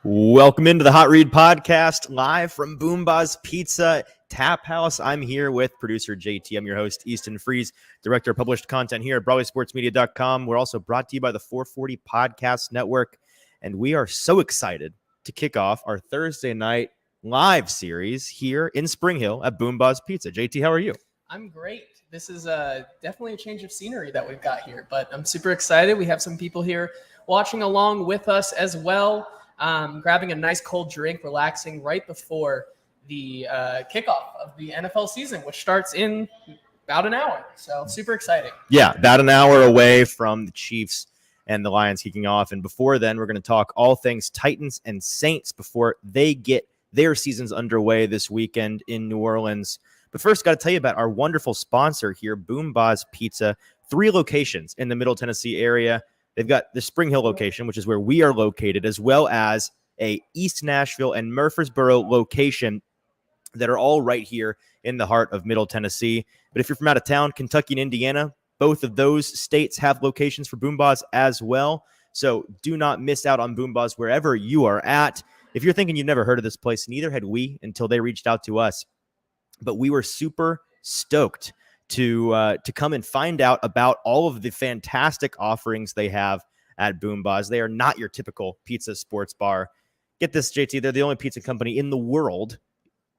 Welcome into the Hot Read Podcast, live from Boombozz Pizza Taphouse. I'm here with producer JT. I'm your host, Easton, director of published content here at BroadwaySportsMedia.com. We're also brought to you by the 440 Podcast Network, and we are so excited to kick off our Thursday night live series here in Spring Hill at Boombozz Pizza. JT, how are you? I'm great. This is definitely a change of scenery that we've got here, but I'm super excited. We have some people here watching along with us as well. Grabbing a nice cold drink, relaxing right before the kickoff of the NFL season, which starts in about an hour. So super exciting. Yeah, about an hour away from the Chiefs and the Lions kicking off. And before then, we're going to talk all things Titans and Saints before they get their seasons underway this weekend in New Orleans. But first, got to tell you about our wonderful sponsor here, Boombozz Pizza. 3 locations in the Middle Tennessee area. They've got the Spring Hill location, which is where we are located, as well as a East Nashville and Murfreesboro location that are all right here in the heart of Middle Tennessee. But if you're from out of town, Kentucky and Indiana, both of those states have locations for Boombozz as well. So do not miss out on Boombozz wherever you are at. If you're thinking you've never heard of this place, neither had we until they reached out to us. But we were super stoked to come and find out about all of the fantastic offerings they have at Boombozz. They are not your typical pizza sports bar. Get this, JT, they're the only pizza company in the world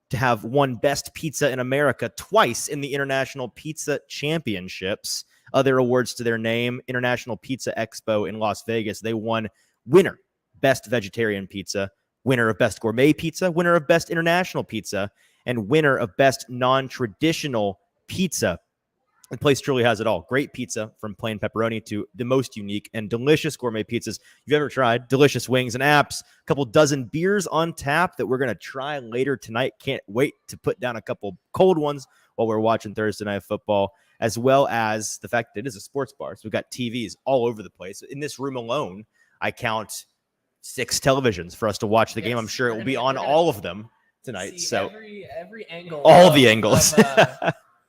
to have won Best Pizza in America twice in the International Pizza Championships. Other awards to their name, International Pizza Expo in Las Vegas. They won winner, Best Vegetarian Pizza, winner of Best Gourmet Pizza, winner of Best International Pizza, and winner of Best Non-Traditional Pizza. The place truly has it all. Great pizza from plain pepperoni to the most unique and delicious gourmet pizzas you've ever tried. Delicious wings and apps. A couple dozen beers on tap that we're going to try later tonight. Can't wait to put down a couple cold ones while we're watching Thursday Night Football, as well as the fact that it is a sports bar. So we've got TVs all over the place. In this room alone, I count 6 televisions for us to watch the game. I'm sure it will be on all of them tonight. So every angle, all the angles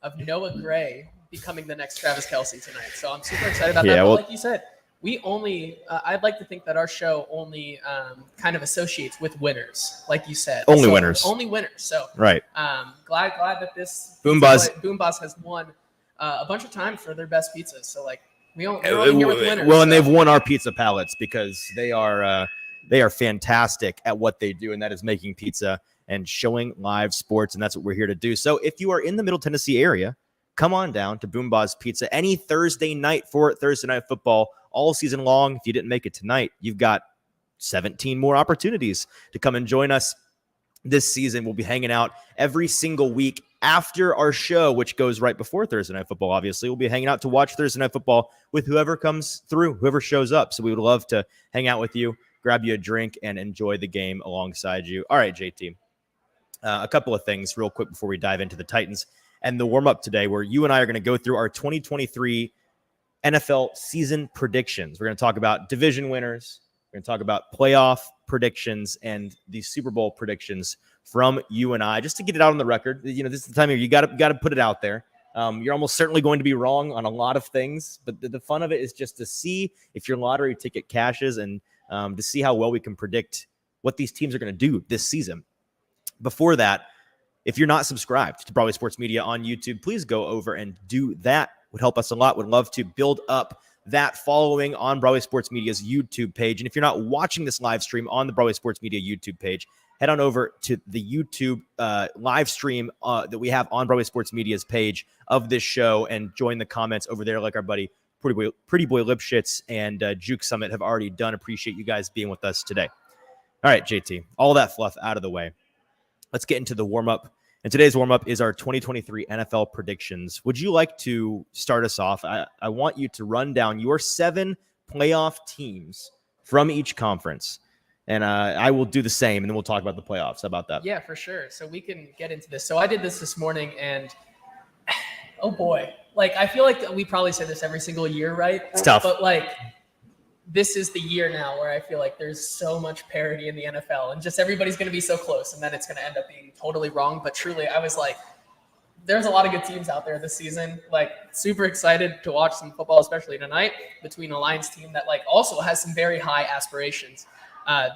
of Noah Gray becoming the next Travis Kelce tonight. So I'm super excited about that. But like you said, we only, I'd like to think that our show only kind of associates with winners, like you said. Only winners. Only winners. So right. Glad that this Boombozz has won a bunch of times for their best pizzas. So like we're only here with winners. Well, and they've won our pizza palates because they are fantastic at what they do, and that is making pizza and showing live sports, and that's what we're here to do. So if you are in the Middle Tennessee area, come on down to Boombozz Pizza any Thursday night for Thursday Night Football all season long. If you didn't make it tonight, you've got 17 more opportunities to come and join us this season. We'll be hanging out every single week after our show, which goes right before Thursday Night Football, obviously. We'll be hanging out to watch Thursday Night Football with whoever comes through, whoever shows up. So we would love to hang out with you, grab you a drink, and enjoy the game alongside you. All right, JT. A couple of things real quick before we dive into the Titans and the warm-up today, where you and I are going to go through our 2023 NFL season predictions. We're going to talk about division winners. We're going to talk about playoff predictions and the Super Bowl predictions from you and I, just to get it out on the record. You know, this is the time of year you got to put it out there. You're almost certainly going to be wrong on a lot of things, but the fun of it is just to see if your lottery ticket cashes and to see how well we can predict what these teams are going to do this season. Before that, if you're not subscribed to Broadway Sports Media on YouTube, please go over and do that. Would help us a lot. Would love to build up that following on Broadway Sports Media's YouTube page. And if you're not watching this live stream on the Broadway Sports Media YouTube page, head on over to the YouTube live stream that we have on Broadway Sports Media's page of this show and join the comments over there like our buddy Pretty Boy Lipschitz and Juke Summit have already done. Appreciate you guys being with us today. All right, JT, all that fluff out of the way. Let's get into the warm-up. And today's warm-up is our 2023 NFL predictions. Would you like to start us off? I want you to run down your 7 playoff teams from each conference. And I will do the same, and then we'll talk about the playoffs. How about that? Yeah, for sure. So we can get into this. So I did this morning, and oh boy. Like, I feel like we probably say this every single year, right? It's tough. But, like, this is the year now where I feel like there's so much parity in the NFL and just everybody's going to be so close and then it's going to end up being totally wrong. But truly, I was like, there's a lot of good teams out there this season. Like, super excited to watch some football, especially tonight, between a Lions team that like also has some very high aspirations.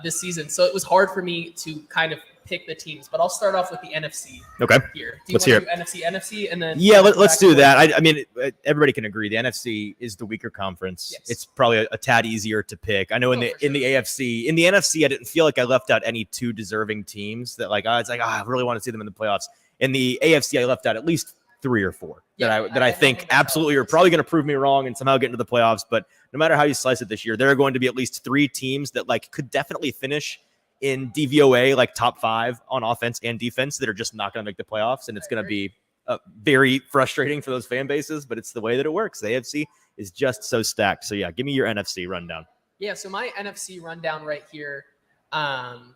this season. So it was hard for me to kind of pick the teams, but I'll start off with the NFC. Okay. Here. Let's hear it. NFC, and then let's do that. I mean, everybody can agree the NFC is the weaker conference. Yes. It's probably a tad easier to pick. I know in the AFC, in the NFC, I didn't feel like I left out any two deserving teams that I really want to see them in the playoffs. In the AFC, I left out at least 3 or 4 that I think absolutely are probably going to prove me wrong and somehow get into the playoffs. But no matter how you slice it this year, there are going to be at least 3 teams that could definitely finish in DVOA, top 5 on offense and defense, that are just not going to make the playoffs. And it's going to be very frustrating for those fan bases, but it's the way that it works. The AFC is just so stacked. So yeah, give me your NFC rundown. Yeah. So my NFC rundown right here.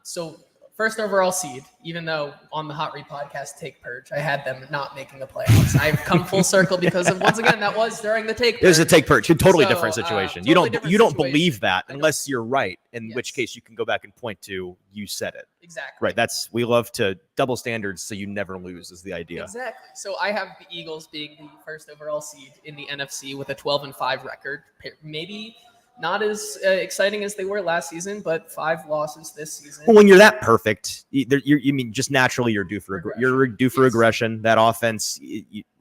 So first overall seed, even though on the Hot Read podcast Take Purge, I had them not making the playoffs. I've come full circle because of, once again, that was during the Take Purge. There's a Take Purge, a totally different situation. You don't situation. believe that unless you're right, in which case you can go back and point to you said it. Exactly. Right. We love to double standards so you never lose is the idea. Exactly. So I have the Eagles being the first overall seed in the NFC with a 12-5 record. Maybe not as exciting as they were last season, but 5 losses this season. Well, when you're that perfect, you mean just naturally you're due for aggression. That offense,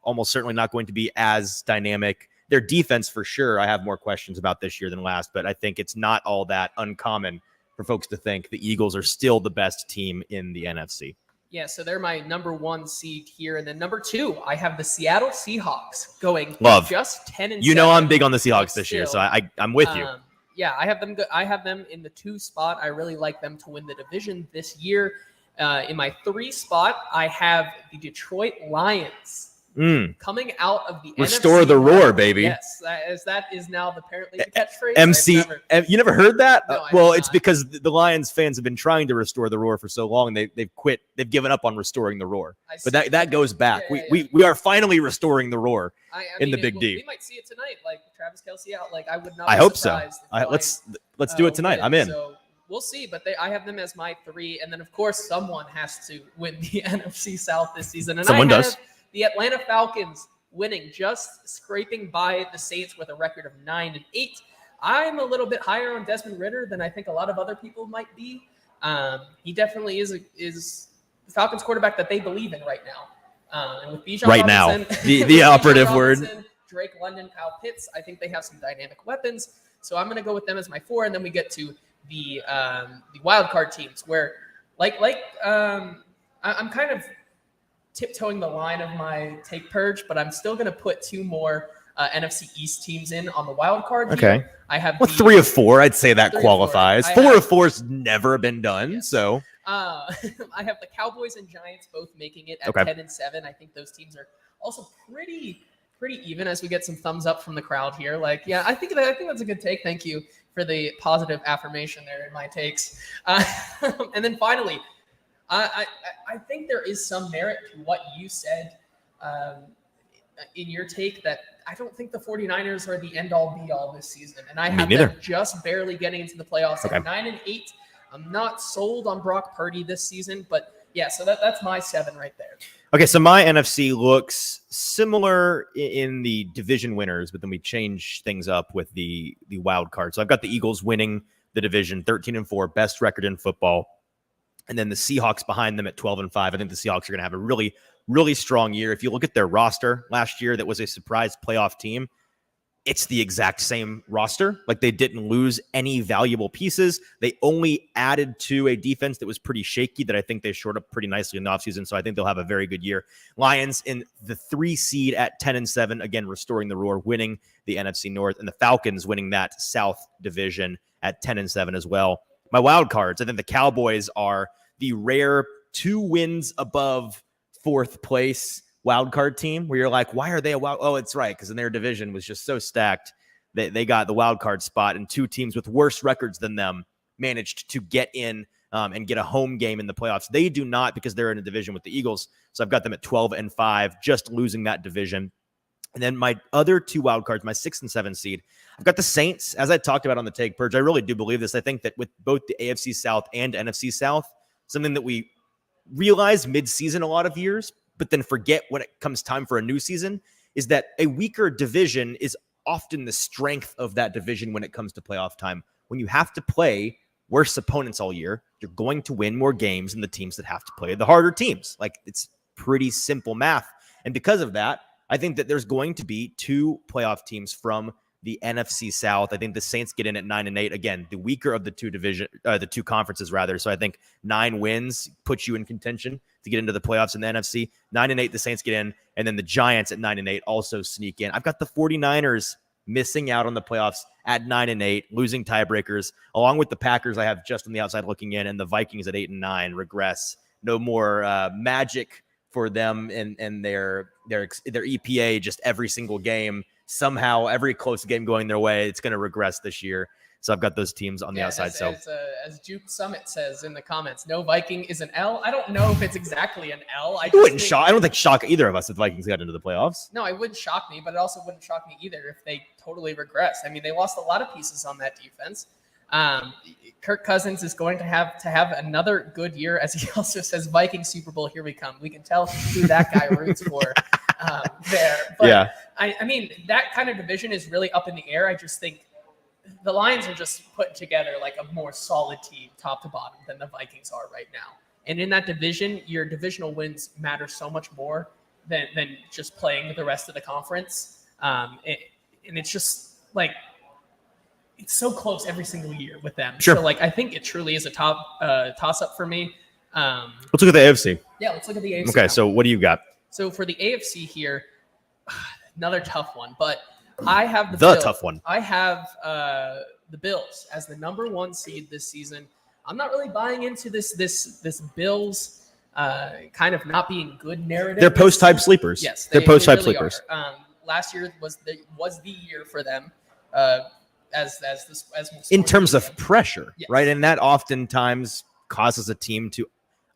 almost certainly not going to be as dynamic. Their defense, for sure, I have more questions about this year than last, but I think it's not all that uncommon for folks to think the Eagles are still the best team in the NFC. Yeah, so they're my number 1 seed here. And then number 2, I have the Seattle Seahawks going just 10-7. You know I'm big on the Seahawks this year, so I'm with you. Yeah, I have them in the 2 spot. I really like them to win the division this year. In my 3 spot, I have the Detroit Lions. Coming out of the Restore NFC the roar, baby. Yes, as that is now apparently the catchphrase. You never heard that? No, well, it's because the Lions fans have been trying to restore the roar for so long. They've quit. They've given up on restoring the roar. But that goes back. We are finally restoring the roar in the Big D. We might see it tonight, like Travis Kelce out. I would not. I hope so. Let's do it tonight. I'm in. So we'll see, but I have them as my 3, and then of course someone has to win the NFC South this season, and someone does. The Atlanta Falcons winning, just scraping by the Saints with a record of 9-8. I'm a little bit higher on Desmond Ridder than I think a lot of other people might be. He definitely is the Falcons quarterback that they believe in right now. And with Bijan Robinson, the operative word, Drake London, Kyle Pitts, I think they have some dynamic weapons. So I'm going to go with them as my 4, and then we get to the wild card teams where, I'm kind of tiptoeing the line of my Take Purge, but I'm still going to put 2 more NFC East teams in on the wild card. Okay. Here. I have 3 of 4. I'd say that qualifies. 4 of 4's never been done. Yes. So I have the Cowboys and Giants both making it at 10-7. I think those teams are also pretty even as we get some thumbs up from the crowd here. I think that's a good take. Thank you for the positive affirmation there in my takes. And then finally, I think there is some merit to what you said in your take, that I don't think the 49ers are the end-all, be-all this season. And I have them just barely getting into the playoffs at 9-8. I'm not sold on Brock Purdy this season, but yeah, so that's my 7 right there. Okay, so my NFC looks similar in the division winners, but then we change things up with the wild card. So I've got the Eagles winning the division, 13-4, best record in football. And then the Seahawks behind them at 12-5. I think the Seahawks are going to have a really, really strong year. If you look at their roster last year, that was a surprise playoff team. It's the exact same roster. They didn't lose any valuable pieces. They only added to a defense that was pretty shaky that I think they shored up pretty nicely in the offseason. So I think they'll have a very good year. Lions in the 3 seed at 10-7, again, restoring the roar, winning the NFC North, and the Falcons winning that South division at 10-7 as well. My wild cards, I think the Cowboys are the rare 2 wins above 4th place wild card team where you're like, why are they a wild? Oh, it's right, because in their division was just so stacked that they got the wild card spot, and 2 teams with worse records than them managed to get in and get a home game in the playoffs. They do not, because they're in a division with the Eagles. So I've got them at 12-5, just losing that division. And then my other 2 wild cards, my 6 and 7 seed, I've got the Saints. As I talked about on the Take Purge, I really do believe this. I think that with both the AFC South and NFC South, something that we realize mid-season a lot of years, but then forget when it comes time for a new season, is that a weaker division is often the strength of that division when it comes to playoff time. When you have to play worst opponents all year, you're going to win more games than the teams that have to play the harder teams. Like, it's pretty simple math. And because of that, I think that there's going to be 2 playoff teams from the NFC South. I think the Saints get in at 9-8. Again, the weaker of the two conferences rather. So I think 9 wins puts you in contention to get into the playoffs in the NFC. 9-8, the Saints get in, and then the Giants at 9-8 also sneak in. I've got the 49ers missing out on the playoffs at 9-8, losing tiebreakers, along with the Packers. I have just on the outside looking in, and the Vikings at 8-9 regress. No more magic for them and their EPA. Just every single game, somehow every close game going their way, it's going to regress this year. So I've got those teams on the outside. As Juke Summit says in the comments, no Viking is an L. I don't know if it's exactly an L. I don't think shock either of us if the Vikings got into the playoffs. No, it wouldn't shock me, but it also wouldn't shock me either if they totally regress. I mean, they lost a lot of pieces on that defense. Kirk Cousins is going to have another good year, as he also says, Viking Super Bowl, here we come. We can tell who that guy roots for there. But yeah. I mean, that kind of division is really up in the air. I just think the Lions are just put together like a more solid team top to bottom than the Vikings are right now. And in that division, your divisional wins matter so much more than just playing the rest of the conference. And it's just like, it's so close every single year with them. Sure. So like, I think it truly is a toss up for me. Let's look at the AFC. Yeah, let's look at the AFC. Okay, now. so what do you got? So for the AFC here, another tough one, but I have tough one. I have the Bills as the number 1 seed this season. I'm not really buying into this Bills kind of not being good narrative. They're post-type sleepers. Yes, they're post-type really sleepers. Last year was the year for them. As in terms of pressure, yes. Right? And that oftentimes causes a team to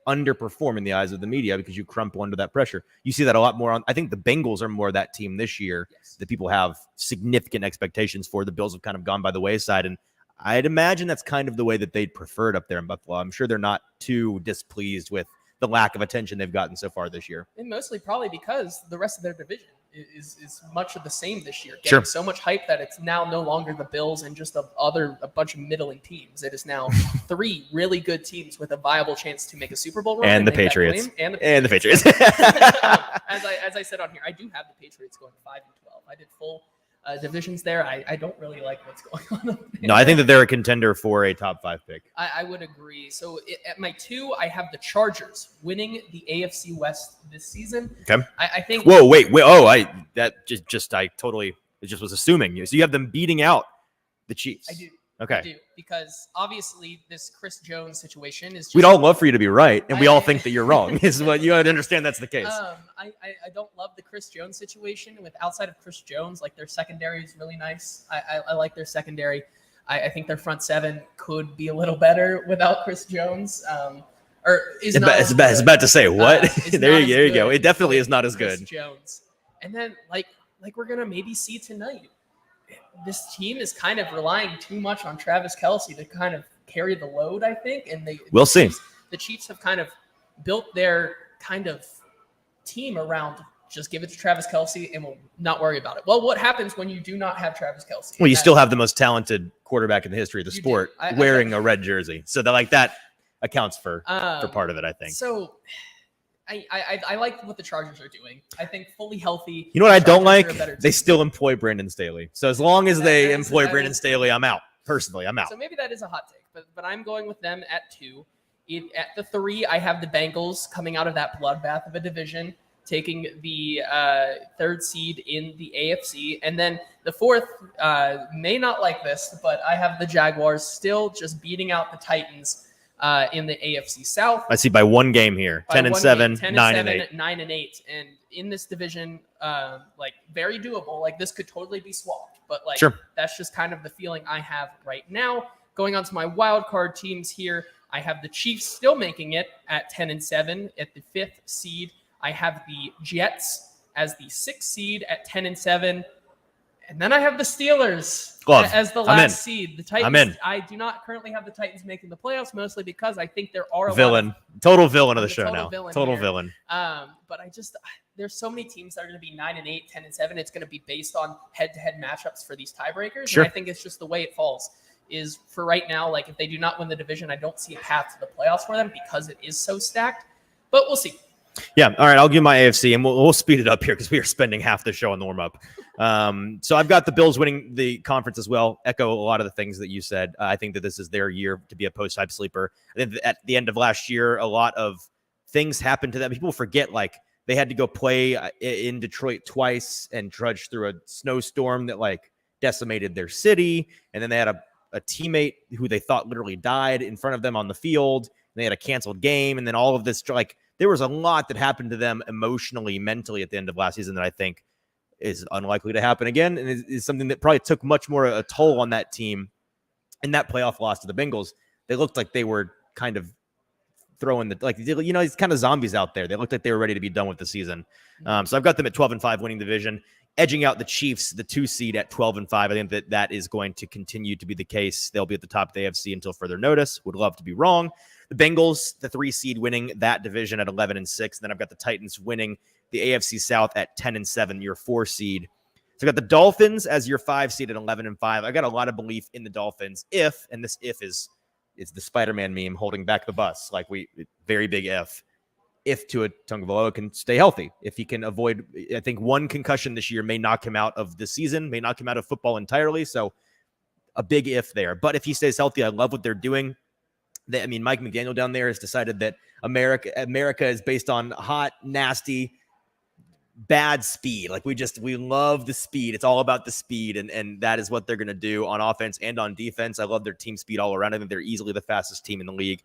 underperform in the eyes of the media because you crumple under that pressure. You see that a lot more on, I think the Bengals are more that team this year that people have significant expectations for. The Bills have kind of gone by the wayside, and I'd imagine that's kind of the way that they'd prefer it up there in Buffalo. I'm sure they're not too displeased with the lack of attention they've gotten so far this year. And mostly probably because the rest of their division is much of the same this year. Sure. So much hype that it's now no longer the Bills and just a bunch of middling teams. It is now 3 really good teams with a viable chance to make a Super Bowl run. And the Patriots. And the Patriots. As I said on here, I do have the Patriots going 5-12. I did full divisions there. I don't really like what's going on. No, I think that they're a contender for a top 5 pick. I would agree. So at my 2, I have the Chargers winning the AFC West this season. Okay. I think. Whoa, wait. Oh, I was assuming you. So you have them beating out the Chiefs. I do. Okay. I do, because obviously this Chris Jones situation is. We'd all love for you to be right, and we all think that you're wrong. Is what you understand. That's the case. I don't love the Chris Jones situation. With outside of Chris Jones, like their secondary is really nice. I like their secondary. I think their front 7 could be a little better without Chris Jones. It's about to say what? There you go. It definitely is not as Chris good. Jones, and then like we're gonna maybe see tonight. This team is kind of relying too much on Travis Kelce to kind of carry the load, I think. And we'll see. The Chiefs have kind of built their kind of team around just give it to Travis Kelce and we'll not worry about it. Well, what happens when you do not have Travis Kelce? Well, you still have the most talented quarterback in the history of the sport wearing a red jersey. So that accounts for part of it, I think. So I like what the Chargers are doing. I think fully healthy. You know what I don't like? They still employ Brandon Staley. So as long as they employ Brandon Staley, I'm out. Personally, I'm out. So maybe that is a hot take, but I'm going with them at 2. At the 3, I have the Bengals coming out of that bloodbath of a division, taking the 3rd seed in the AFC. And then the 4th, may not like this, but I have the Jaguars still just beating out the Titans in the AFC South. I see by 1 game here, 10-7, 9-8. 9-8. And in this division, very doable. Like this could totally be swapped, but sure. That's just kind of the feeling I have right now. Going on to my wild card teams here, I have the Chiefs still making it at 10-7 at the 5th seed. I have the Jets as the 6th seed at 10-7. And then I have the Steelers as the last seed. The Titans. I do not currently have the Titans making the playoffs, mostly because I think there are total villain of the show now. Total villain. But there's so many teams that are going to be 9-8, 10-7. It's going to be based on head-to-head matchups for these tiebreakers. Sure. And I think it's just the way it falls. is for right now. Like if they do not win the division, I don't see a path to the playoffs for them because it is so stacked. But we'll see. Yeah. All right. I'll give my AFC, and we'll speed it up here because we are spending half the show on the warm up. So I've got the Bills winning the conference as well. Echo a lot of the things that you said. I think that this is their year to be a post-hype sleeper. I think that at the end of last year, a lot of things happened to them. People forget, like, they had to go play in Detroit twice and trudge through a snowstorm that like decimated their city. And then they had a teammate who they thought literally died in front of them on the field. They had a canceled game. And then all of this, like, there was a lot that happened to them emotionally, mentally at the end of last season that I think is unlikely to happen again. And is something that probably took much more a toll on that team. In that playoff loss to the Bengals, they looked like they were kind of throwing these kind of zombies out there. They looked like they were ready to be done with the season. So I've got them at 12-5 winning division, edging out the Chiefs, the 2 seed at 12-5. I think that is going to continue to be the case. They'll be at the top of the AFC until further notice. Would love to be wrong. The Bengals, the 3 seed, winning that division at 11-6. Then I've got the Titans winning the AFC South at 10-7, your 4 seed. So I've got the Dolphins as your 5 seed at 11-5. I got a lot of belief in the Dolphins if, and this if is the Spider-Man meme holding back the bus, like very big if Tua Tagovailoa can stay healthy, if he can avoid, I think one concussion this year may knock him out of the season, may knock him out of football entirely. So a big if there. But if he stays healthy, I love what they're doing. Mike McDaniel down there has decided that America is based on hot, nasty, bad speed. Like we love the speed. It's all about the speed. And that is what they're going to do on offense and on defense. I love their team speed all around. I think they're easily the fastest team in the league.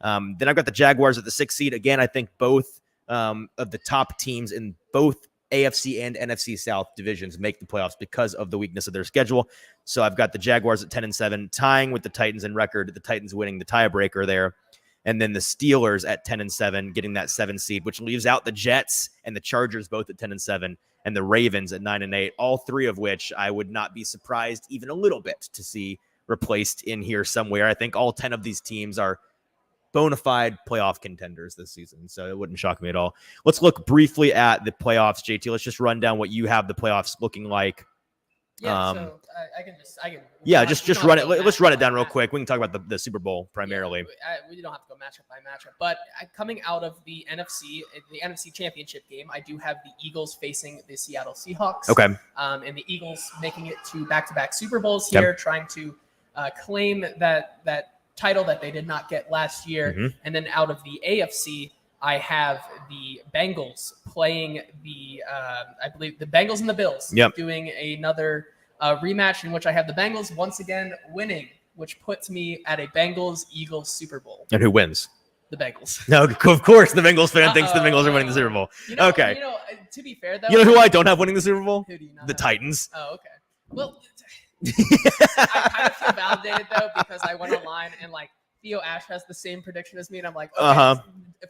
Then I've got the Jaguars at the 6 seed. Again, I think both of the top teams in both AFC and NFC South divisions make the playoffs because of the weakness of their schedule. So I've got the Jaguars at 10-7, tying with the Titans in record, the Titans winning the tiebreaker there. And then the Steelers at 10-7, getting that 7 seed, which leaves out the Jets and the Chargers both at 10-7, and the Ravens at 9-8, all 3 of which I would not be surprised even a little bit to see replaced in here somewhere. I think all 10 of these teams are bona fide playoff contenders this season, so it wouldn't shock me at all. Let's look briefly at the playoffs, JT. Let's just run down what you have the playoffs looking like. Yeah, so I can just run it. Let's run it down real quick. We can talk about the Super Bowl primarily. Yeah, we don't have to go matchup by matchup, but coming out of the NFC Championship game, I do have the Eagles facing the Seattle Seahawks. Okay. And the Eagles making it to back-to-back Super Bowls here, trying to claim that title that they did not get last year. Mm-hmm. And then out of the AFC, I have the Bengals playing I believe the Bengals and the Bills doing another rematch in which I have the Bengals once again winning, which puts me at a Bengals-Eagles Super Bowl. And who wins? The Bengals. No, of course the Bengals fan thinks the Bengals are winning the Super Bowl. Okay. To be fair, though. You know who I don't have winning the Super Bowl? Who do you not the have? Titans. Oh, okay. Well, I kind of feel validated, though, because I went online and, Theo Ash has the same prediction as me, and I'm like, okay,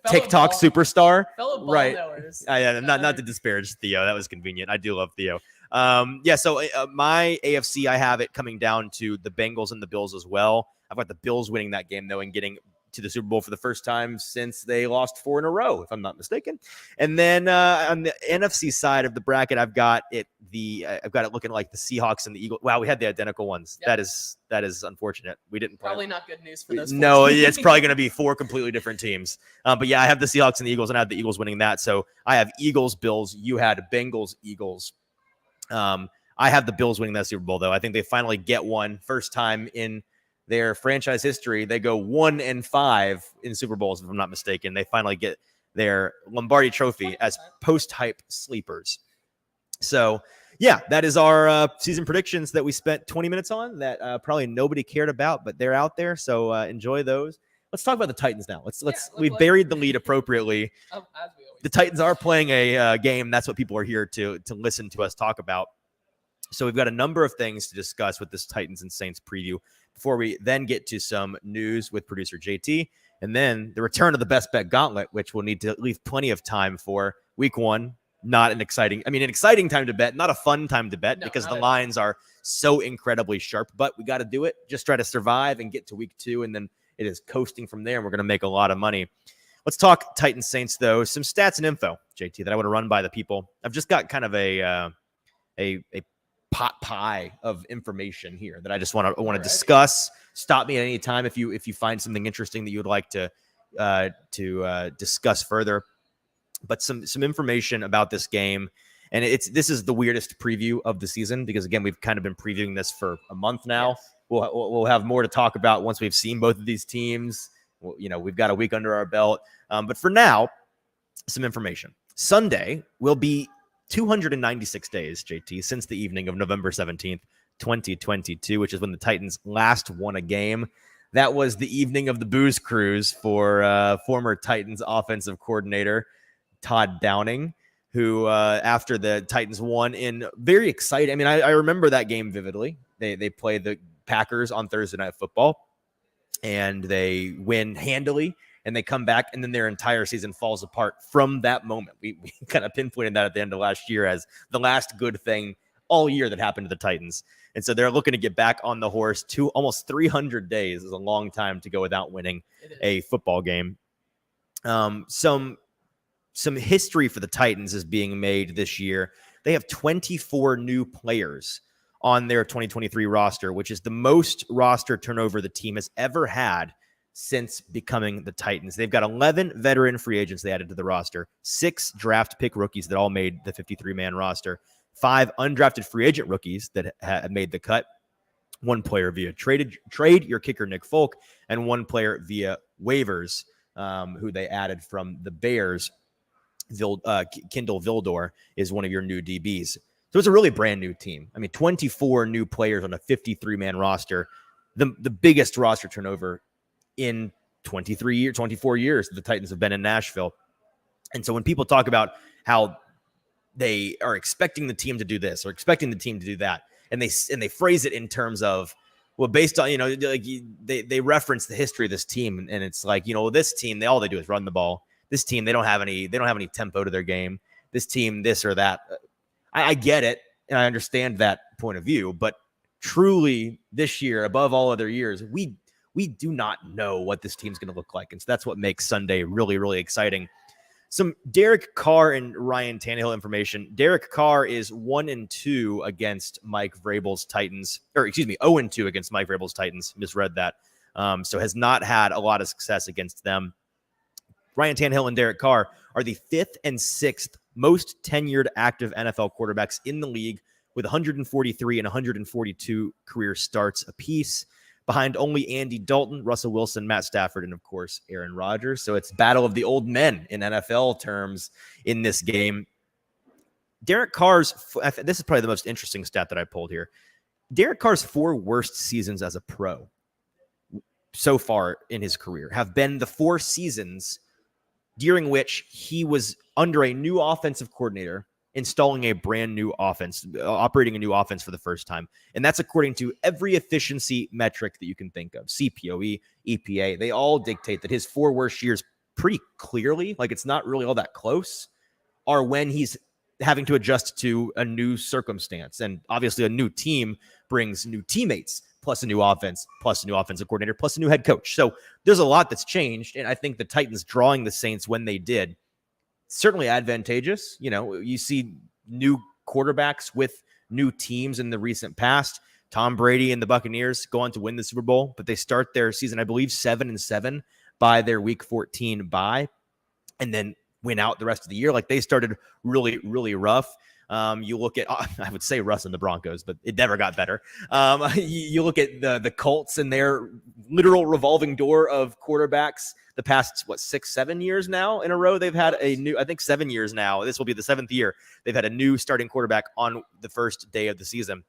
TikTok superstar, fellow ball right? Knowers. Not to disparage Theo. That was convenient. I do love Theo. So my AFC, I have it coming down to the Bengals and the Bills as well. I've got the Bills winning that game though and getting to the Super Bowl for the first time since they lost 4 in a row, if I'm not mistaken. And then on the NFC side of the bracket, I've got it looking like the Seahawks and the Eagles. Wow, we had the identical ones. Yep. That is unfortunate. We didn't probably not good news for those. No, it's probably going to be 4 completely different teams. But yeah, I have the Seahawks and the Eagles, and I have the Eagles winning that. So I have Eagles, Bills. You had Bengals, Eagles. I have the Bills winning that Super Bowl though. I think they finally get one, first time in their franchise history. They go 1-5 in Super Bowls, if I'm not mistaken. They finally get their Lombardi Trophy as post-hype sleepers. So, yeah, that is our season predictions that we spent 20 minutes on that probably nobody cared about, but they're out there. So enjoy those. Let's talk about the Titans now. We've buried the lead appropriately. The Titans are playing a game. That's what people are here to listen to us talk about. So we've got a number of things to discuss with this Titans and Saints preview before we then get to some news with producer JT, and then the return of the best bet gauntlet, which we'll need to leave plenty of time for. Week 1, an exciting time to bet, not a fun time to bet because the lines are so incredibly sharp, but we got to do it. Just try to survive and get to week 2, and then it is coasting from there, and we're going to make a lot of money. Let's talk Titans Saints, though. Some stats and info, JT, that I want to run by the people. I've just got kind of a pot pie of information here that I just want to discuss. Stop me at any time if you find something interesting that you would like to discuss further. But some information about this game, and this is the weirdest preview of the season because again we've kind of been previewing this for a month now. Yes. We'll have more to talk about once we've seen both of these teams. We've got a week under our belt, but for now, some information. Sunday will be 296 days, JT, since the evening of November 17th, 2022, which is when the Titans last won a game. That was the evening of the booze cruise for former Titans offensive coordinator Todd Downing, who after the Titans won in very exciting. I mean, I remember that game vividly. They played the Packers on Thursday Night Football, and they win handily. And they come back, and then their entire season falls apart from that moment. We kind of pinpointed that at the end of last year as the last good thing all year that happened to the Titans. And so they're looking to get back on the horse. Almost 300 days is a long time to go without winning a football game. Some history for the Titans is being made this year. They have 24 new players on their 2023 roster, which is the most roster turnover the team has ever had since becoming the Titans. They've got 11 veteran free agents they added to the roster, 6 draft pick rookies that all made the 53-man roster, 5 undrafted free agent rookies that made the cut, 1 player via trade, your kicker Nick Folk, and 1 player via waivers, who they added from the Bears. Kendall Vildor is one of your new DBs. So it's a really brand new team. I mean, 24 new players on a 53-man roster, the biggest roster turnover in 24 years that the Titans have been in Nashville. And so when people talk about how they are expecting the team to do this or expecting the team to do that, and they phrase it in terms of, well, based on, like they reference the history of this team, and it's like, this team, all they do is run the ball. This team, they don't have any tempo to their game. This team, this or that. I get it, and I understand that point of view, but truly this year, above all other years, we do not know what this team's going to look like. And so that's what makes Sunday really, really exciting. Some Derek Carr and Ryan Tannehill information. Derek Carr is 1-2 against Mike Vrabel's Titans, or excuse me, 0-2 against Mike Vrabel's Titans. Misread that. So has not had a lot of success against them. Ryan Tannehill and Derek Carr are the 5th and 6th most tenured active NFL quarterbacks in the league, with 143 and 142 career starts apiece, behind only Andy Dalton, Russell Wilson, Matt Stafford, and of course, Aaron Rodgers. So it's battle of the old men in NFL terms in this game. Derek Carr's, this is probably the most interesting stat that I pulled here. Derek Carr's 4 worst seasons as a pro so far in his career have been the 4 seasons during which he was under a new offensive coordinator, installing a brand new offense, operating a new offense for the first time. And that's according to every efficiency metric that you can think of. CPOE, EPA, they all dictate that his 4 worst years pretty clearly, like it's not really all that close, are when he's having to adjust to a new circumstance. And obviously a new team brings new teammates, plus a new offense, plus a new offensive coordinator, plus a new head coach. So there's a lot that's changed. And I think the Titans drawing the Saints when they did, certainly advantageous. You see new quarterbacks with new teams in the recent past. Tom Brady and the Buccaneers go on to win the Super Bowl, but they start their season, I believe, 7-7 by their Week 14 bye, and then win out the rest of the year. Like they started really, really rough. You look at, I would say Russ and the Broncos, but it never got better. You look at the Colts and their literal revolving door of quarterbacks. The past, 6-7 years now in a row, they've had a new, I think 7 years now. This will be the 7th year. They've had a new starting quarterback on the first day of the season.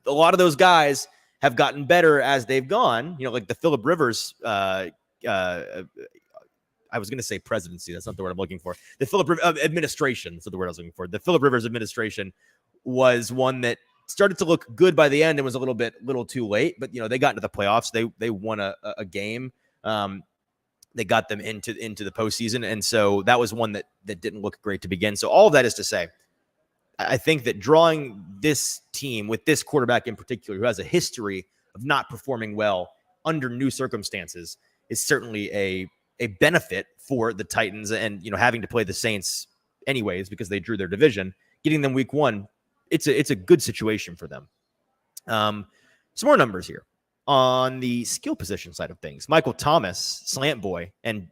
A lot of those guys have gotten better as they've gone, like the Phillip Rivers, I was going to say presidency. That's not the word I'm looking for. The Phillip administration is the word I was looking for. The Phillip Rivers administration was one that started to look good by the end and was a little too late. But, they got into the playoffs. They won a game. They got them into the postseason. And so that was one that didn't look great to begin. So all of that is to say, I think that drawing this team with this quarterback in particular, who has a history of not performing well under new circumstances, is certainly a benefit for the Titans. And, having to play the Saints anyways, because they drew their division, getting them week 1 it's a good situation for them. Some more numbers here on the skill position side of things. Michael Thomas, slant boy, and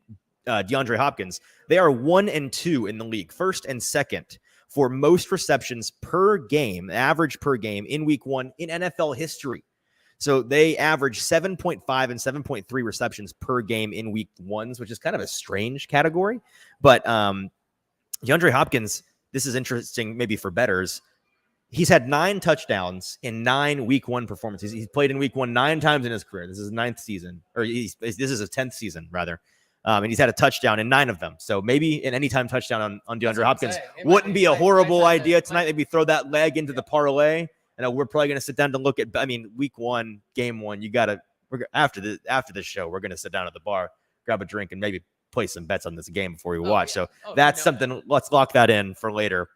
DeAndre Hopkins, they are 1 and 2 in the league, first and second for most receptions per game, average per game in week 1 in NFL history. So they average 7.5 and 7.3 receptions per game in week 1s, which is kind of a strange category. But DeAndre Hopkins, this is interesting maybe for bettors. He's had 9 touchdowns in 9 week 1 performances. He's played in week 1 9 times in his career. This is his 9th season, or this is his 10th season, rather. And he's had a touchdown in 9 of them. So maybe an anytime touchdown on DeAndre Hopkins wouldn't be a horrible idea tonight. Maybe throw that leg into the parlay. I know we're probably going to sit down to look at, I mean, week 1, game 1, you got to, after this show, we're going to sit down at the bar, grab a drink, and maybe play some bets on this game before we watch. Yeah. So that's something, let's lock that in for later.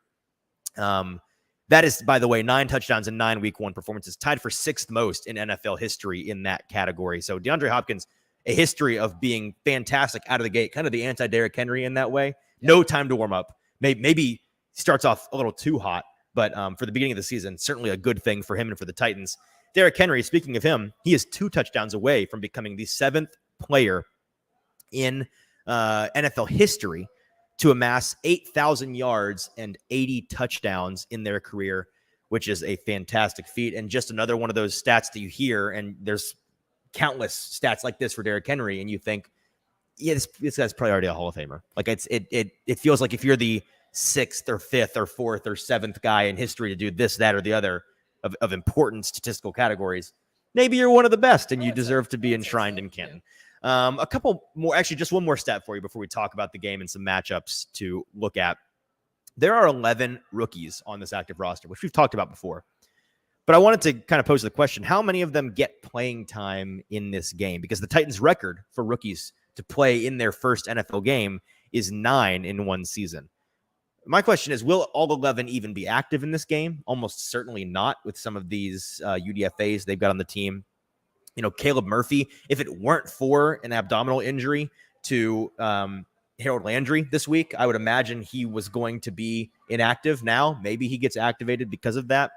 That is, by the way, 9 touchdowns in 9 week 1 performances, tied for 6th most in NFL history in that category. So DeAndre Hopkins, a history of being fantastic out of the gate, kind of the anti-Derrick Henry in that way. Yeah. No time to warm up. Maybe starts off a little too hot, but for the beginning of the season, certainly a good thing for him and for the Titans. Derrick Henry, speaking of him, he is 2 touchdowns away from becoming the 7th player in NFL history to amass 8,000 yards and 80 touchdowns in their career, which is a fantastic feat. And just another one of those stats that you hear, and there's countless stats like this for Derrick Henry, and you think, yeah, this guy's probably already a Hall of Famer. Like it feels like if you're the 6th or 5th or 4th or 7th guy in history to do this, that, or the other of important statistical categories, maybe you're one of the best and you deserve to be enshrined in Canton. A couple more, actually just one more stat for you before we talk about the game and some matchups to look at. There are 11 rookies on this active roster, which we've talked about before. But I wanted to kind of pose the question, how many of them get playing time in this game? Because the Titans' record for rookies to play in their first NFL game is 9 in one season. My question is, will all 11 even be active in this game? Almost certainly not with some of these UDFAs they've got on the team. You know, Caleb Murphy, if it weren't for an abdominal injury to Harold Landry this week, I would imagine he was going to be inactive. Now, maybe he gets activated because of that.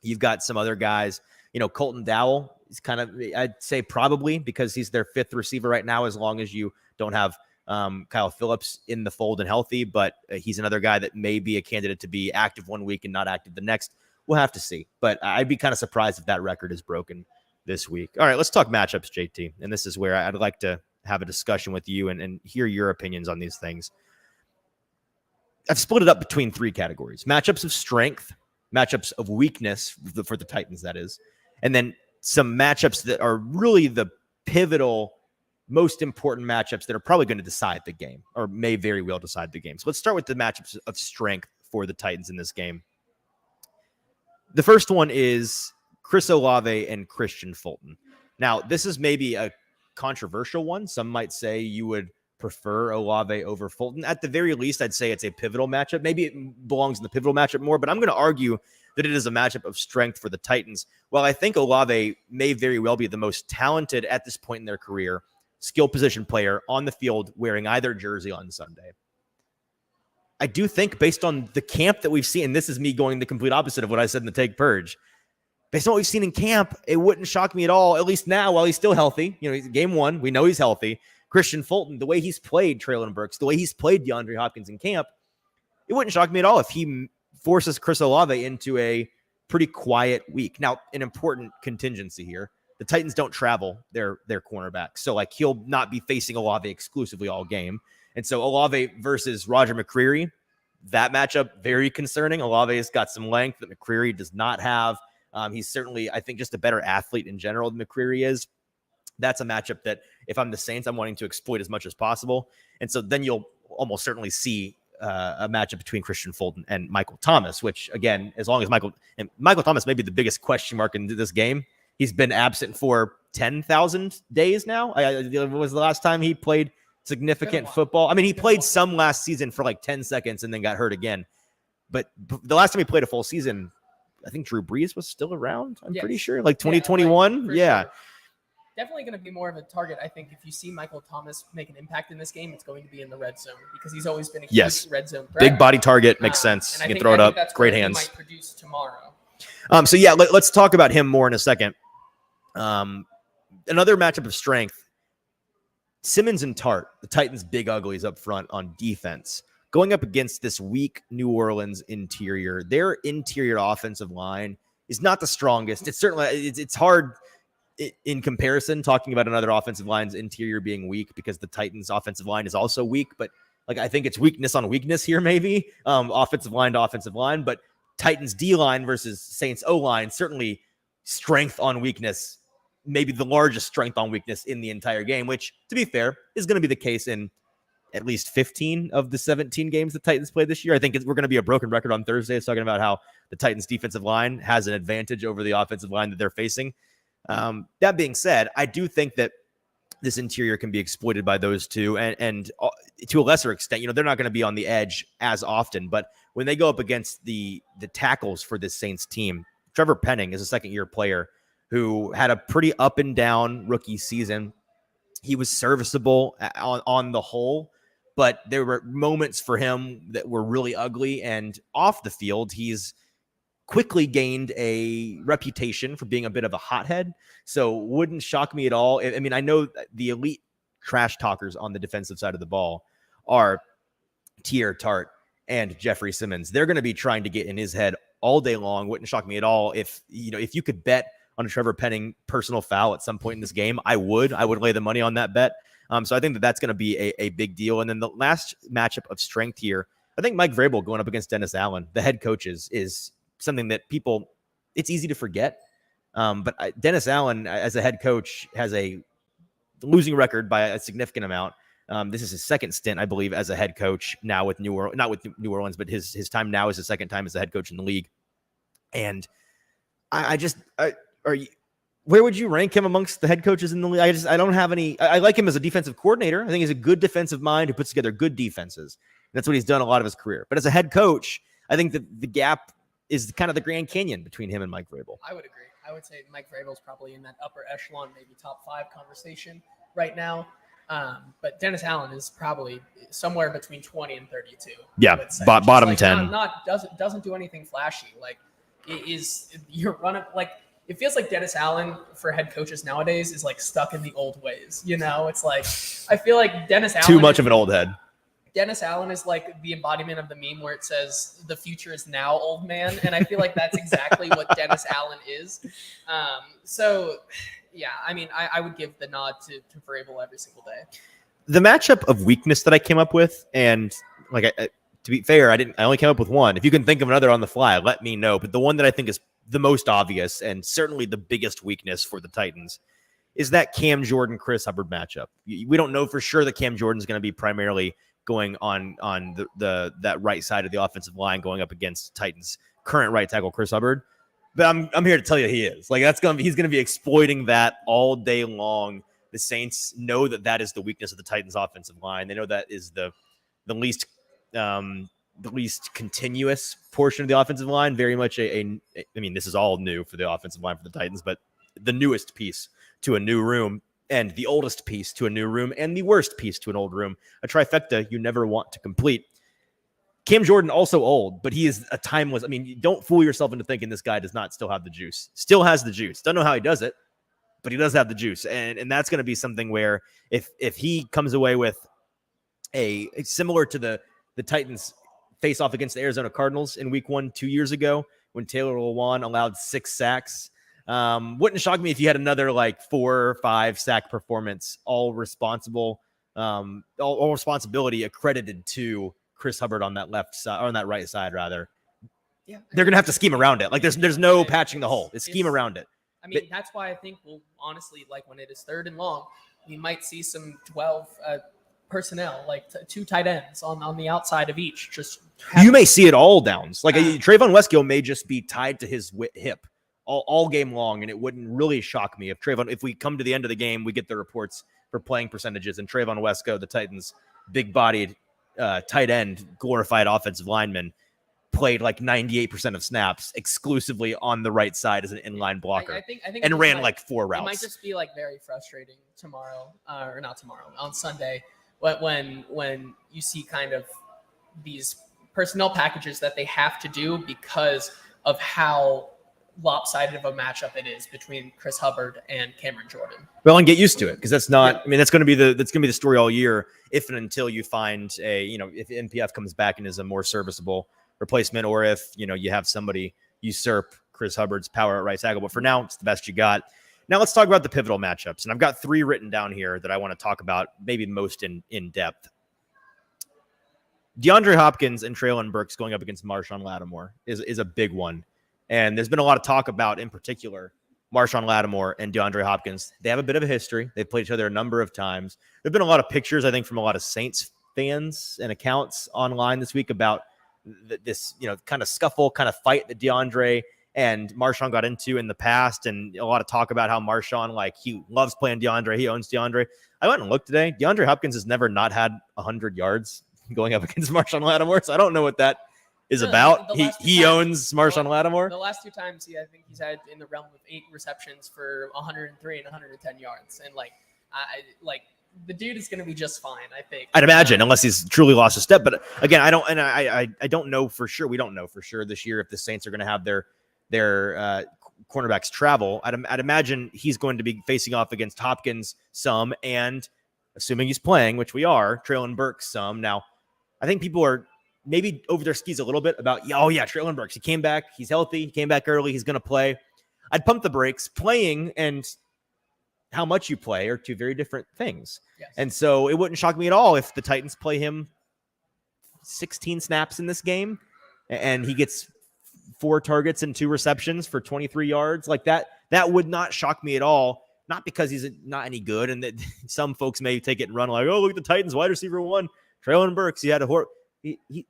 You've got some other guys, you know, Colton Dowell is kind of, I'd say probably because he's their 5th receiver right now, as long as you don't have Kyle Phillips in the fold and healthy, but he's another guy that may be a candidate to be active one week and not active the next. We'll have to see, but I'd be kind of surprised if that record is broken this week. All right, let's talk matchups, JT. And this is where I'd like to have a discussion with you and hear your opinions on these things. I've split it up between 3 categories: matchups of strength, matchups of weakness for the Titans, that is, and then some matchups that are really the pivotal, most important matchups that are probably going to decide the game or may very well decide the game. So let's start with the matchups of strength for the Titans in this game. The first one is Chris Olave and Christian Fulton. Now, this is maybe a controversial one. Some might say you would prefer Olave over Fulton. At the very least, I'd say it's a pivotal matchup. Maybe it belongs in the pivotal matchup more, but I'm going to argue that it is a matchup of strength for the Titans. While I think Olave may very well be the most talented at this point in their career skill position player on the field wearing either jersey on Sunday, I do think, based on the camp that we've seen, and this is me going the complete opposite of what I said in the Take Purge, based on what we've seen in camp, it wouldn't shock me at all, at least now while he's still healthy. You know, he's game 1. We know he's healthy. Christian Fulton, the way he's played Treylon Burks, the way he's played DeAndre Hopkins in camp, it wouldn't shock me at all if he forces Chris Olave into a pretty quiet week. Now, an important contingency here: the Titans don't travel their cornerbacks. So, like, he'll not be facing Olave exclusively all game. And so Olave versus Roger McCreary, that matchup, very concerning. Olave has got some length that McCreary does not have. He's certainly, I think, just a better athlete in general than McCreary is. That's a matchup that, if I'm the Saints, I'm wanting to exploit as much as possible. And so then you'll almost certainly see a matchup between Christian Fulton and Michael Thomas, which, again, as long as Michael Thomas may be the biggest question mark in this game. He's been absent for 10,000 days now. What was the last time he played significant football? I mean, he played some last season for like 10 seconds and then got hurt again. But the last time he played a full season, I think Drew Brees was still around. I'm pretty sure, like 2021. Yeah. Sure. definitely going to be more of a target. I think if you see Michael Thomas make an impact in this game, it's going to be in the red zone because he's always been a huge red zone threat. Big body target makes sense. You can throw it up. Great hands. He might produce tomorrow. So yeah, let's talk about him more in a second. Another matchup of strength. Simmons and Tart, the Titans' big uglies up front on defense, going up against this weak New Orleans interior. Their interior offensive line is not the strongest. It's certainly it's hard in comparison talking about another offensive line's interior being weak because the Titans' offensive line is also weak. But like I think it's weakness on weakness here, maybe offensive line to offensive line. But Titans' D line versus Saints O line, certainly strength on weakness. Maybe the largest strength on weakness in the entire game, which, to be fair, is going to be the case in at least 15 of the 17 games the Titans played this year. I think we're going to be a broken record on Thursday. It's talking about how the Titans' defensive line has an advantage over the offensive line that they're facing. That being said, I do think that this interior can be exploited by those two, and to a lesser extent, they're not going to be on the edge as often. But when they go up against the tackles for this Saints team, Trevor Penning is a second-year player who had a pretty up and down rookie season. He was serviceable on the whole, but there were moments for him that were really ugly. And off the field, he's quickly gained a reputation for being a bit of a hothead. So wouldn't shock me at all. I mean, I know the elite trash talkers on the defensive side of the ball are Tier Tart and Jeffrey Simmons. They're going to be trying to get in his head all day long. Wouldn't shock me at all if you could bet on a Trevor Penning personal foul at some point in this game. I would lay the money on that bet. So I think that's going to be a big deal. And then the last matchup of strength here, I think Mike Vrabel going up against Dennis Allen, the head coaches, is something that it's easy to forget. But Dennis Allen, as a head coach, has a losing record by a significant amount. This is his second stint, I believe, as a head coach now with not with New Orleans, but his time now is his second time as a head coach in the league. And where would you rank him amongst the head coaches in the league? I don't have any. I like him as a defensive coordinator. I think he's a good defensive mind who puts together good defenses. That's what he's done a lot of his career. But as a head coach, I think that the gap is kind of the Grand Canyon between him and Mike Vrabel. I would agree. I would say Mike Vrabel's probably in that upper echelon, maybe top 5 conversation right now. But Dennis Allen is probably somewhere between 20 and 32. Yeah, bottom like 10. Doesn't do anything flashy. Like you're running like. It feels like Dennis Allen for head coaches nowadays is like stuck in the old ways. It's like, I feel like Dennis Allen. Too much of an old head. Dennis Allen is like the embodiment of the meme where it says the future is now, old man. And I feel like that's exactly what Dennis Allen is. So yeah, I mean, I would give the nod to Vrabel every single day. The matchup of weakness that I came up with, and like, to be fair, I only came up with one. If you can think of another on the fly, let me know. But the one that I think is the most obvious and certainly the biggest weakness for the Titans is that Cam Jordan, Chris Hubbard matchup. We don't know for sure that Cam Jordan is going to be primarily going on that right side of the offensive line going up against Titans' current right tackle, Chris Hubbard. But I'm here to tell you he is. Like he's going to be exploiting that all day long. The Saints know that is the weakness of the Titans' offensive line. They know that is the least continuous portion of the offensive line. Very much I mean, this is all new for the offensive line for the Titans, but the newest piece to a new room and the oldest piece to a new room and the worst piece to an old room. A trifecta you never want to complete. Cam Jordan, also old, but he is a timeless. I mean, don't fool yourself into thinking this guy does not still have the juice. Still has the juice. Don't know how he does it, but he does have the juice. And that's going to be something where if he comes away with a similar to the Titans face off against the Arizona Cardinals in week 1 2 years ago when Taylor Lewan allowed 6 sacks. Wouldn't shock me if you had another like 4 or 5 sack performance, all responsibility accredited to Chris Hubbard on that left side, or on that right side rather. Yeah, they're gonna have to scheme around it. Like there's no patching the hole. It's scheme around it. I mean, that's why I think we'll honestly, like when it is 3rd and long, we might see some 12 personnel, like 2 tight ends on the outside of each. You may see it all downs. Like Trayvon Westgill may just be tied to his hip all game long, and it wouldn't really shock me if we come to the end of the game, we get the reports for playing percentages, and Trayvon Westgill, the Titans' big-bodied tight end, glorified offensive lineman, played like 98% of snaps exclusively on the right side as an inline blocker, I think and ran like 4 routes. It might just be like very frustrating tomorrow, or not tomorrow, on Sunday, when you see kind of these personnel packages that they have to do because of how lopsided of a matchup it is between Chris Hubbard and Cameron Jordan. Well, and get used to it, because that's not. I mean, that's going to be the story all year, if and until you find if NPF comes back and is a more serviceable replacement, or if you have somebody usurp Chris Hubbard's power at right tackle. But for now, it's the best you got. Now let's talk about the pivotal matchups, and I've got 3 written down here that I want to talk about, maybe most in depth. DeAndre Hopkins and Treylon Burks going up against Marshawn Lattimore is a big one. And there's been a lot of talk about, in particular, Marshawn Lattimore and DeAndre Hopkins. They have a bit of a history. They've played each other a number of times. There have been a lot of pictures, I think, from a lot of Saints fans and accounts online this week about this, kind of scuffle, kind of fight that DeAndre and Marshawn got into in the past. And a lot of talk about how Marshawn, he loves playing DeAndre. He owns DeAndre. I went and looked today. DeAndre Hopkins has never not had 100 yards going up against Marshawn Lattimore. So I don't know what that is about. He owns Marshawn Lattimore. The last 2 times, I think he's had in the realm of 8 receptions for 103 and 110 yards, and the dude is going to be just fine, I think. I'd imagine, unless he's truly lost a step. But again, I don't know for sure. We don't know for sure this year if the Saints are going to have their cornerbacks travel. I'd imagine he's going to be facing off against Hopkins some, and assuming he's playing, which we are, Treylon Burks some. Now, I think people are maybe over their skis a little bit about, Treylon Burks. He came back. He's healthy. He came back early. He's going to play. I'd pump the brakes. Playing and how much you play are 2 very different things. Yes. And so it wouldn't shock me at all if the Titans play him 16 snaps in this game and he gets 4 targets and 2 receptions for 23 yards. Like that would not shock me at all. Not because he's not any good, and that some folks may take it and run like, oh, look at the Titans wide receiver 1, Treylon Burks. He had a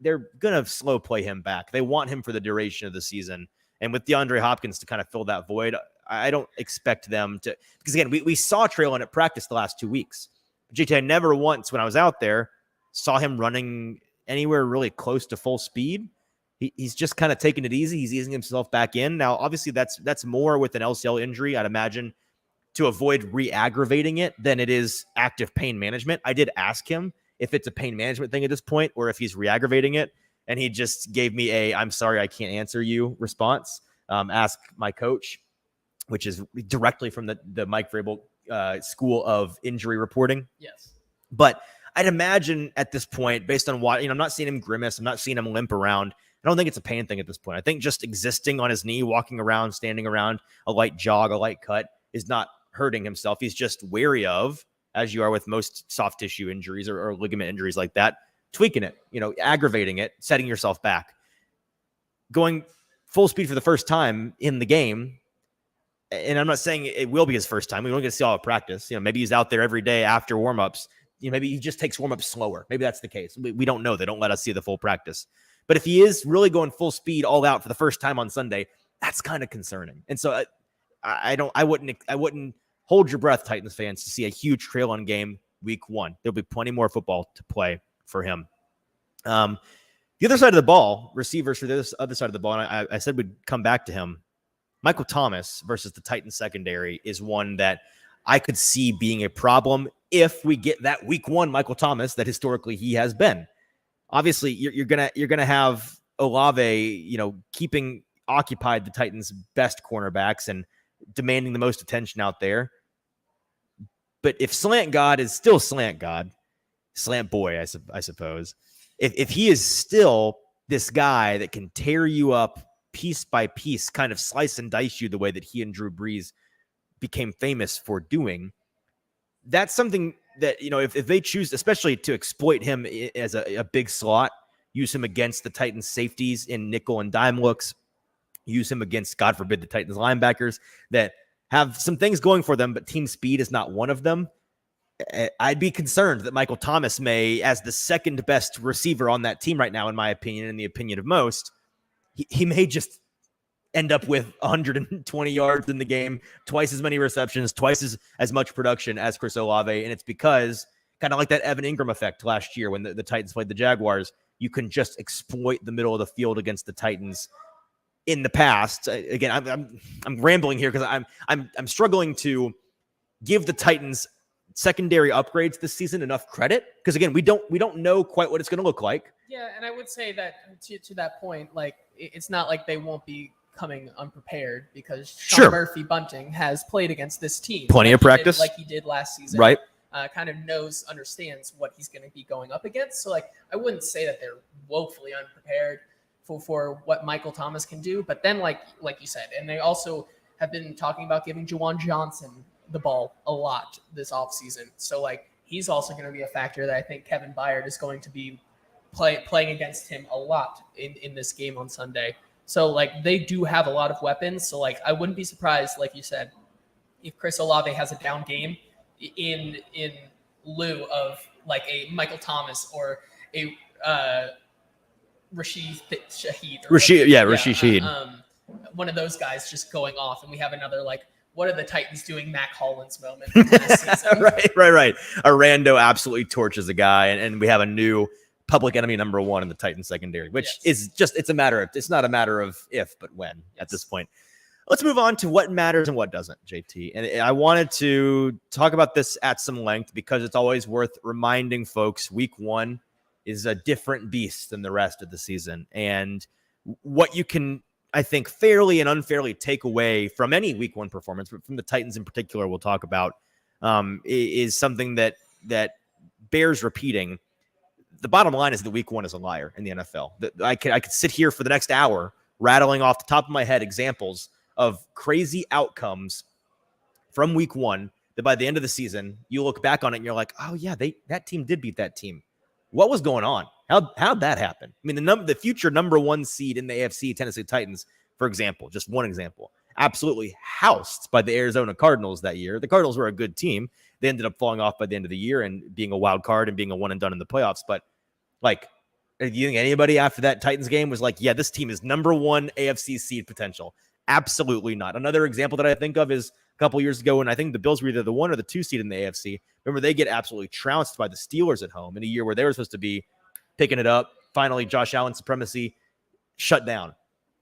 they're going to slow play him back. They want him for the duration of the season. And with DeAndre Hopkins to kind of fill that void, I don't expect them to, because again, we saw Treylon at practice the last 2 weeks. JT, I never once, when I was out there, saw him running anywhere really close to full speed. He's just kind of taking it easy. He's easing himself back in. Now, obviously, that's more with an LCL injury, I'd imagine, to avoid re-aggravating it than it is active pain management. I did ask him if it's a pain management thing at this point or if he's re-aggravating it. And he just gave me a, I'm sorry, I can't answer you response. Ask my coach, which is directly from the Mike Vrabel School of Injury Reporting. Yes. But I'd imagine at this point, based on what, I'm not seeing him grimace. I'm not seeing him limp around. I don't think it's a pain thing at this point. I think just existing on his knee, walking around, standing around, a light jog, a light cut is not hurting himself. He's just wary of, as you are with most soft tissue injuries or ligament injuries like that, tweaking it, aggravating it, setting yourself back. Going full speed for the first time in the game, and I'm not saying it will be his first time. We don't get to see all of practice. Maybe he's out there every day after warmups. Maybe he just takes warmups slower. Maybe that's the case. We don't know. They don't let us see the full practice. But if he is really going full speed all out for the first time on Sunday, that's kind of concerning. And so I wouldn't hold your breath, Titans fans, to see a huge Treylon game week 1. There'll be plenty more football to play for him. The other side of the ball, receivers for this other side of the ball, and I said we'd come back to him. Michael Thomas versus the Titans secondary is one that I could see being a problem if we get that week 1 Michael Thomas that historically he has been. Obviously, you're gonna have Olave, keeping occupied the Titans' best cornerbacks and demanding the most attention out there. But if Slant God is still Slant God, Slant Boy, I suppose, if he is still this guy that can tear you up piece by piece, kind of slice and dice you the way that he and Drew Brees became famous for doing, that's something that, if they choose, especially to exploit him as a big slot, use him against the Titans safeties in nickel and dime looks, use him against, God forbid, the Titans linebackers that have some things going for them, but team speed is not one of them. I'd be concerned that Michael Thomas may, as the second best receiver on that team right now, in my opinion, in the opinion of most, he may just end up with 120 yards in the game, twice as many receptions, twice as much production as Chris Olave. And it's because, kind of like that Evan Ingram effect last year when the Titans played the Jaguars, you can just exploit the middle of the field against the Titans in the past. Again, I'm rambling here because I'm struggling to give the Titans secondary upgrades this season enough credit, because again, we don't know quite what it's going to look like. Yeah, and I would say that to that point, like it's not like they won't be coming unprepared, because Sean Murphy Bunting has played against this team. Plenty of practice. Like he did last season. Right. Kind of understands what he's going to be going up against. So like, I wouldn't say that they're woefully unprepared for what Michael Thomas can do. But then like you said, and they also have been talking about giving Juwan Johnson the ball a lot this offseason. So like, he's also going to be a factor that I think Kevin Byard is going to be playing against him a lot in this game on Sunday. So like, they do have a lot of weapons. So like, I wouldn't be surprised, like you said, if Chris Olave has a down game in lieu of like a Michael Thomas or a Rashid Shaheed. Rashid Shaheed. One of those guys just going off, and we have another like, what are the Titans doing? Mac Hollins moment this season. Right. Arando absolutely torches a guy, and we have a new public enemy number one in the Titans secondary, which is just, it's not a matter of if, but when at this point. Let's move on to what matters and what doesn't, JT. And I wanted to talk about this at some length because it's always worth reminding folks week one is a different beast than the rest of the season. And what you can, I think, fairly and unfairly take away from any week one performance, but from the Titans in particular, we'll talk about, is something that bears repeating. The bottom line is that week one is a liar in the NFL. I could sit here for the next hour rattling off the top of my head examples of crazy outcomes from week one that by the end of the season, you look back on it and you're like, oh yeah, that team did beat that team. What was going on? How'd that happen? I mean, the future number one seed in the AFC, Tennessee Titans, for example, just one example, absolutely housed by the Arizona Cardinals that year. The Cardinals were a good team. They ended up falling off by the end of the year and being a wild card and being a one and done in the playoffs. But like, do you think anybody after that Titans game was like, yeah, this team is number one AFC seed potential? Absolutely not. Another example that I think of is a couple years ago when I think the Bills were either the 1 or the 2 seed in the AFC. Remember, they get absolutely trounced by the Steelers at home in a year where they were supposed to be picking it up. Finally, Josh Allen's supremacy shut down.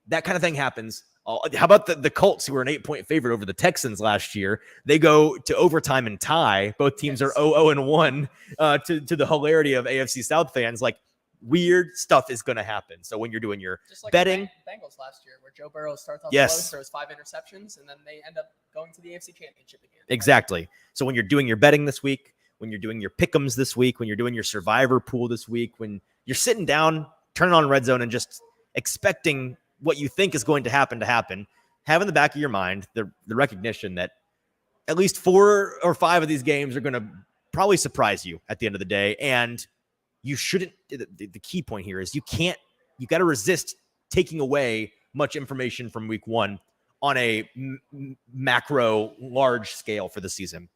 That kind of thing happens. How about the Colts, who were an 8-point favorite over the Texans last year? They go to overtime and tie. Both teams are 0-1 to the hilarity of AFC South fans. Like, weird stuff is going to happen. So when you're doing your just like betting, the Bengals last year, where Joe Burrow starts off slow, there was 5 interceptions, and then they end up going to the AFC Championship again. Exactly. So when you're doing your betting this week, when you're doing your pick'ems this week, when you're doing your survivor pool this week, when you're sitting down, turning on Red Zone, and just expecting what you think is going to happen, have in the back of your mind the recognition that at least 4 or 5 of these games are going to probably surprise you at the end of the day, and you shouldn't. The key point here is you got to resist taking away much information from week one on a macro large scale for the season,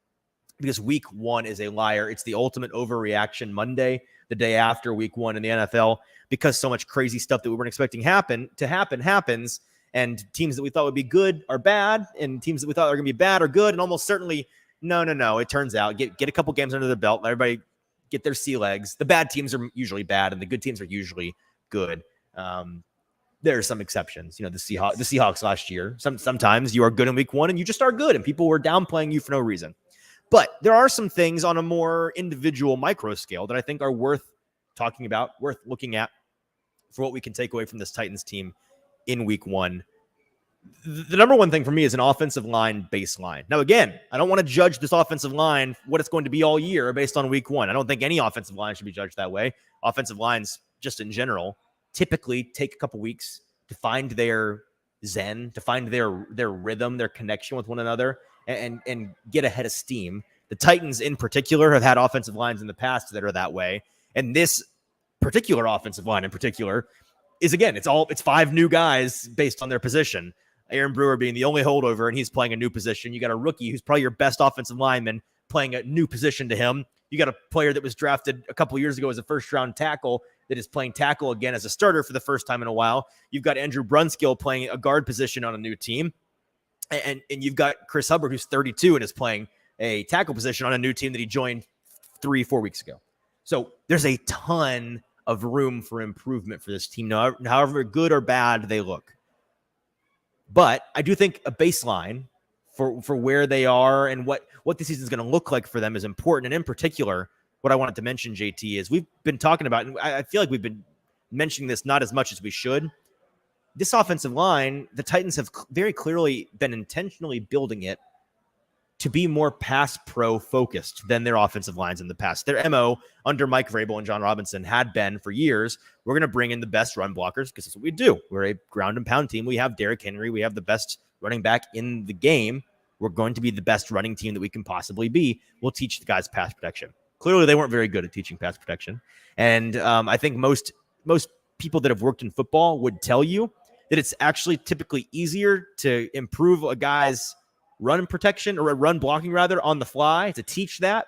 because week one is a liar. It's the ultimate overreaction Monday, the day after week one in the NFL, because so much crazy stuff that we weren't expecting happens. And teams that we thought would be good are bad, and teams that we thought are going to be bad are good. And almost certainly, no. It turns out, get a couple games under the belt. Let everybody get their sea legs. The bad teams are usually bad, and the good teams are usually good. There are some exceptions. The Seahawks last year. Sometimes you are good in week one, and you just are good, and people were downplaying you for no reason. But there are some things on a more individual micro scale that I think are worth talking about, worth looking at for what we can take away from this Titans team in week one. The number one thing for me is an offensive line baseline. Now, again, I don't want to judge this offensive line what it's going to be all year based on week one. I don't think any offensive line should be judged that way. Offensive lines, just in general, typically take a couple weeks to find their zen, to find their rhythm, their connection with one another, and get ahead of steam. The Titans in particular have had offensive lines in the past that are that way. And this particular offensive line in particular is, again, it's 5 new guys based on their position. Aaron Brewer being the only holdover, and he's playing a new position. You got a rookie who's probably your best offensive lineman playing a new position to him. You got a player that was drafted a couple years ago as a first-round tackle that is playing tackle again as a starter for the first time in a while. You've got Andrew Brunskill playing a guard position on a new team. And you've got Chris Hubbard, who's 32 and is playing a tackle position on a new team that he joined 3-4 weeks ago. So there's a ton of room for improvement for this team, however good or bad they look. But I do think a baseline for where they are and what the season is going to look like for them is important. And in particular, what I wanted to mention, JT, is we've been talking about, and I feel like we've been mentioning this not as much as we should. This offensive line, the Titans have very clearly been intentionally building it to be more pass pro focused than their offensive lines in the past. Their MO under Mike Vrabel and John Robinson had been for years, we're going to bring in the best run blockers because that's what we do. We're a ground and pound team. We have Derrick Henry. We have the best running back in the game. We're going to be the best running team that we can possibly be. We'll teach the guys pass protection. Clearly, they weren't very good at teaching pass protection. And I think most people that have worked in football would tell you that it's actually typically easier to improve a guy's run protection or a run blocking rather on the fly to teach that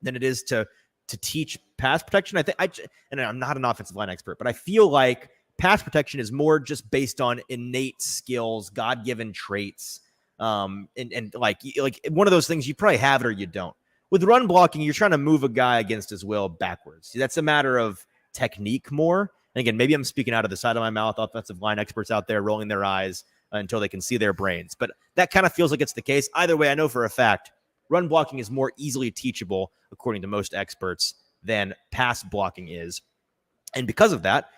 than it is to teach pass protection. And I'm not an offensive line expert, but I feel like pass protection is more just based on innate skills, God-given traits. And like one of those things, you probably have it or you don't. With run blocking, you're trying to move a guy against his will backwards. That's a matter of technique more. And again, maybe I'm speaking out of the side of my mouth, offensive line experts out there rolling their eyes until they can see their brains. But that kind of feels like it's the case. Either way, I know for a fact, run blocking is more easily teachable, according to most experts, than pass blocking is. And because of that,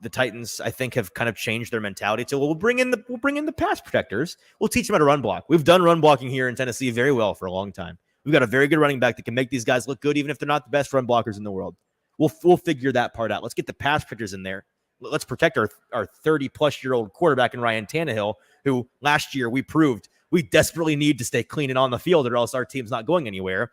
the Titans, I think, have kind of changed their mentality to, we'll bring in the pass protectors. We'll teach them how to run block. We've done run blocking here in Tennessee very well for a long time. We've got a very good running back that can make these guys look good, even if they're not the best run blockers in the world. We'll figure that part out. Let's get the pass protectors in there. Let's protect our 30-plus-year-old quarterback in Ryan Tannehill, who last year we proved we desperately need to stay clean and on the field, or else our team's not going anywhere.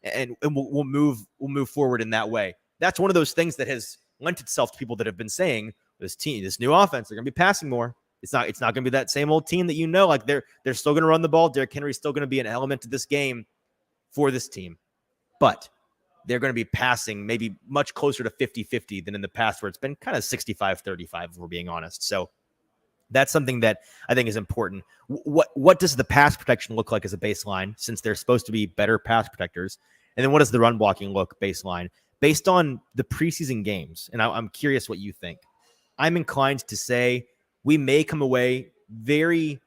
And we'll move forward in that way. That's one of those things that has lent itself to people that have been saying this new offense, they're going to be passing more. It's not going to be that same old team that like they're still going to run the ball. Derrick Henry's still going to be an element to this game for this team, but they're going to be passing maybe much closer to 50-50 than in the past, where it's been kind of 65-35, if we're being honest. So that's something that I think is important. What does the pass protection look like as a baseline, since they're supposed to be better pass protectors? And then what does the run blocking look baseline based on the preseason games? And I'm curious what you think. I'm inclined to say we may come away very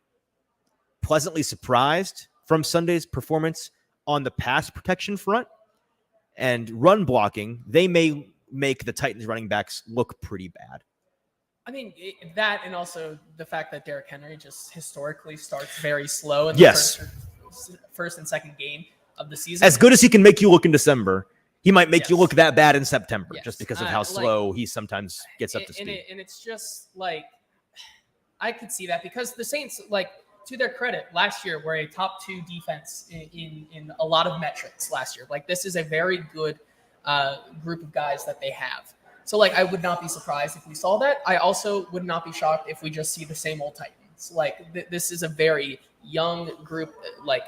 pleasantly surprised from Sunday's performance on the pass protection front. And run blocking, they may make the Titans running backs look pretty bad. I mean, that, and also the fact that Derrick Henry just historically starts very slow in the first and second game of the season. As good as he can make you look in December, he might make you look that bad in September, just because of how slow he sometimes gets up to speed. And it's just like, I could see that because the Saints, like, to their credit, last year were a top 2 defense in a lot of metrics last year. Like, this is a very good group of guys that they have. So, like, I would not be surprised if we saw that. I also would not be shocked if we just see the same old Titans. Like, this is a very young group, like,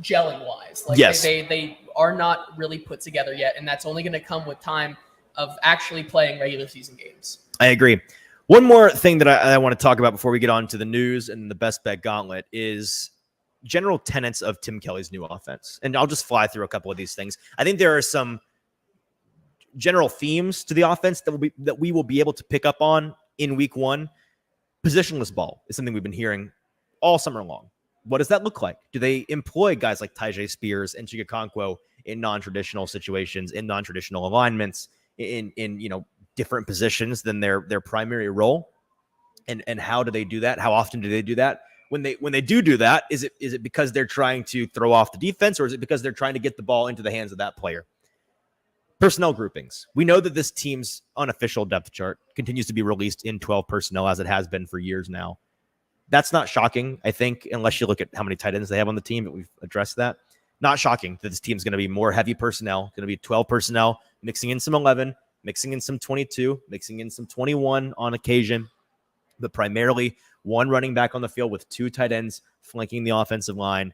gelling-wise. Like, yes. They are not really put together yet, and that's only going to come with time of actually playing regular season games. I agree. One more thing that I want to talk about before we get on to the news and the best bet gauntlet is general tenets of Tim Kelly's new offense. And I'll just fly through a couple of these things. I think there are some general themes to the offense that we will be able to pick up on in week 1. Positionless ball is something we've been hearing all summer long. What does that look like? Do they employ guys like Tyjae Spears and Chigakonkwo in non-traditional situations, in non-traditional alignments, in different positions than their primary role? And how do they do that? How often do they do that? When they do that, is it because they're trying to throw off the defense, or is it because they're trying to get the ball into the hands of that player? Personnel groupings. We know that this team's unofficial depth chart continues to be released in 12 personnel, as it has been for years now. That's not shocking, I think, unless you look at how many tight ends they have on the team, but we've addressed that. Not shocking that this team's going to be more heavy personnel, going to be 12 personnel, mixing in some 11, mixing in some 22, mixing in some 21 on occasion, but primarily one running back on the field with 2 tight ends flanking the offensive line.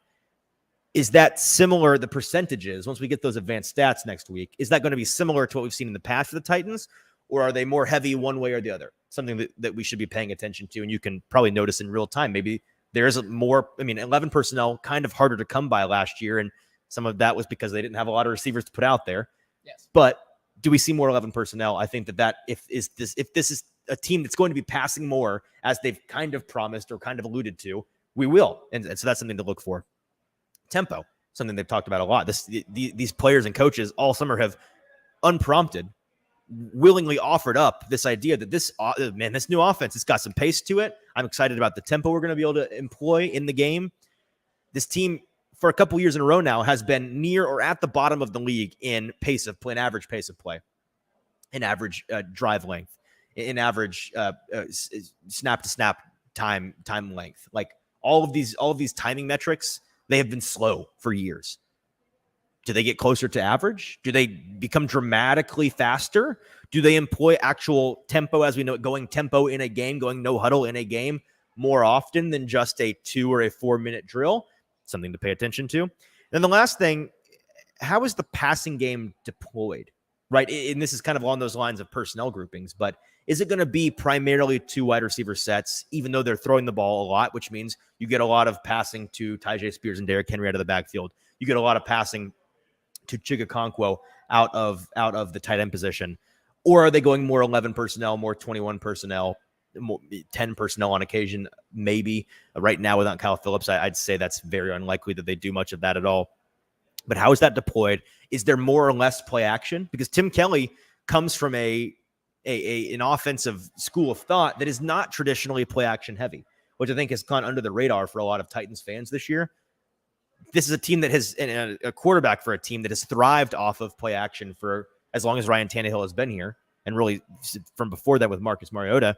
Is that similar, the percentages, once we get those advanced stats next week, is that going to be similar to what we've seen in the past for the Titans, or are they more heavy one way or the other? Something that we should be paying attention to, and you can probably notice in real time. Maybe there is 11 personnel, kind of harder to come by last year, and some of that was because they didn't have a lot of receivers to put out there. Yes. But Do we see more 11 personnel? I think that if this is a team that's going to be passing more, as they've kind of promised or kind of alluded to, we will. And so that's something to look for. Tempo, something they've talked about a lot. These players and coaches all summer have unprompted willingly offered up this idea that this new offense, it's got some pace to it. I'm excited about the tempo we're going to be able to employ in the game. This team, for a couple years in a row now, has been near or at the bottom of the league in pace of play, in average pace of play, in average drive length, in average snap to snap time length. Like all of these timing metrics, they have been slow for years. Do they get closer to average? Do they become dramatically faster? Do they employ actual tempo, as we know it, going tempo in a game, going no huddle in a game more often than just a 2 or a 4 minute drill? Something to pay attention to. Then the last thing, how is the passing game deployed? Right. And this is kind of along those lines of personnel groupings, but is it going to be primarily 2 wide receiver sets, even though they're throwing the ball a lot, which means you get a lot of passing to Tyjae Spears and Derrick Henry out of the backfield. You get a lot of passing to Chigakonkwo out of the tight end position? Or are they going more 11 personnel, more 21 personnel, more 10 personnel on occasion? Maybe. Right now without Kyle Phillips, I'd say that's very unlikely that they do much of that at all. But how is that deployed? Is there more or less play action? Because Tim Kelly comes from an offensive school of thought that is not traditionally play action heavy, which I think has gone under the radar for a lot of Titans fans this year. This is a team that has, and a quarterback for a team that has thrived off of play action for as long as Ryan Tannehill has been here, and really from before that with Marcus Mariota.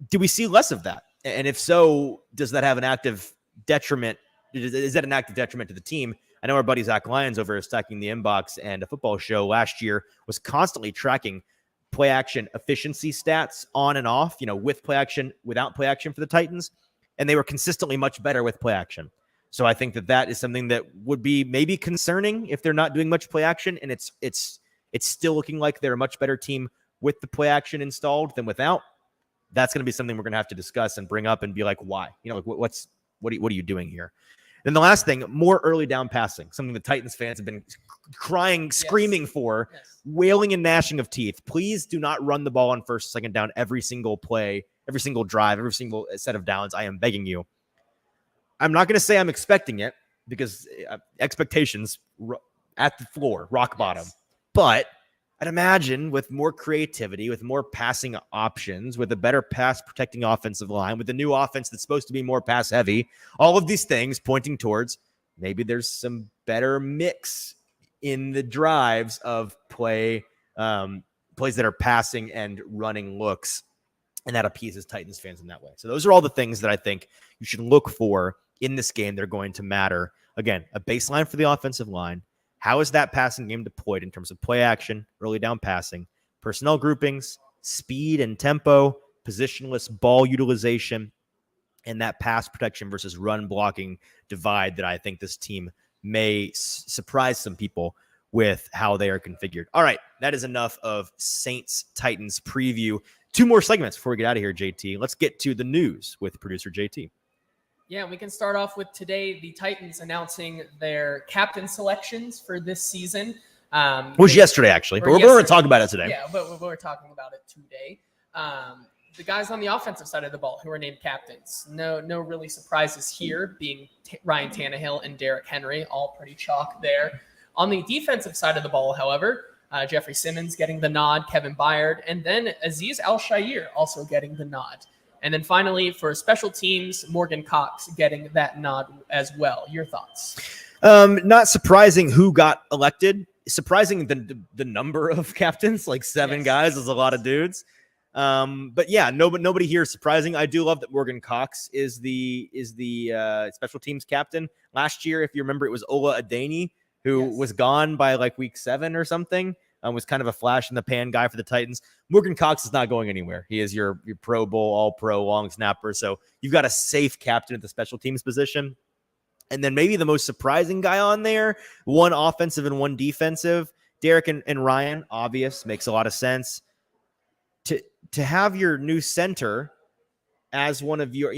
Do we see less of that? And if so, does that have an active detriment? Is that an active detriment to the team? I know our buddy Zach Lyons over at Stacking the Inbox and a Football Show last year was constantly tracking play action efficiency stats on and off, with play action, without play action for the Titans. And they were consistently much better with play action. So I think that is something that would be maybe concerning if they're not doing much play action, and it's still looking like they're a much better team with the play action installed than without. That's going to be something we're going to have to discuss and bring up and be like, why? What are you doing here? Then the last thing, more early down passing, something the Titans fans have been crying, screaming for, wailing and gnashing of teeth. Please do not run the ball on first, second down every single play, every single drive, every single set of downs. I am begging you. I'm not going to say I'm expecting it, because expectations at the floor, rock bottom. But I'd imagine with more creativity, with more passing options, with a better pass protecting offensive line, with the new offense that's supposed to be more pass heavy, all of these things pointing towards maybe there's some better mix in the drives of plays that are passing and running looks. And that appeases Titans fans in that way. So those are all the things that I think you should look for in this game. They're going to matter. Again, a baseline for the offensive line. How is that passing game deployed in terms of play action, early down passing, personnel groupings, speed and tempo, positionless ball utilization, and that pass protection versus run blocking divide that I think this team may surprise some people with how they are configured. All right, that is enough of Saints-Titans preview. 2 more segments before we get out of here, JT. Let's get to the news with producer JT. Yeah, we can start off with today, the Titans announcing their captain selections for this season. It was yesterday, actually, but we're going to talk about it today. Yeah, but we're talking about it today. The guys on the offensive side of the ball who are named captains. No really surprises here, being Ryan Tannehill and Derrick Henry, all pretty chalk there. On the defensive side of the ball, however, Jeffrey Simmons getting the nod, Kevin Byard, and then Azeez Al-Shaair also getting the nod. And then finally, for special teams, Morgan Cox getting that nod as well. Your thoughts? Not surprising who got elected. Surprising the number of captains, like 7 guys is a lot of dudes. But yeah, nobody here is surprising. I do love that Morgan Cox is the special teams captain. Last year, if you remember, it was Ola Adeni who was gone by like week 7 or something. Was kind of a flash in the pan guy for the Titans. Morgan Cox is not going anywhere. He is your Pro Bowl, all-pro long snapper. So you've got a safe captain at the special teams position. And then maybe the most surprising guy on there, 1 offensive and 1 defensive. Derrick and Ryan, obvious, makes a lot of sense. To have your new center as one of your,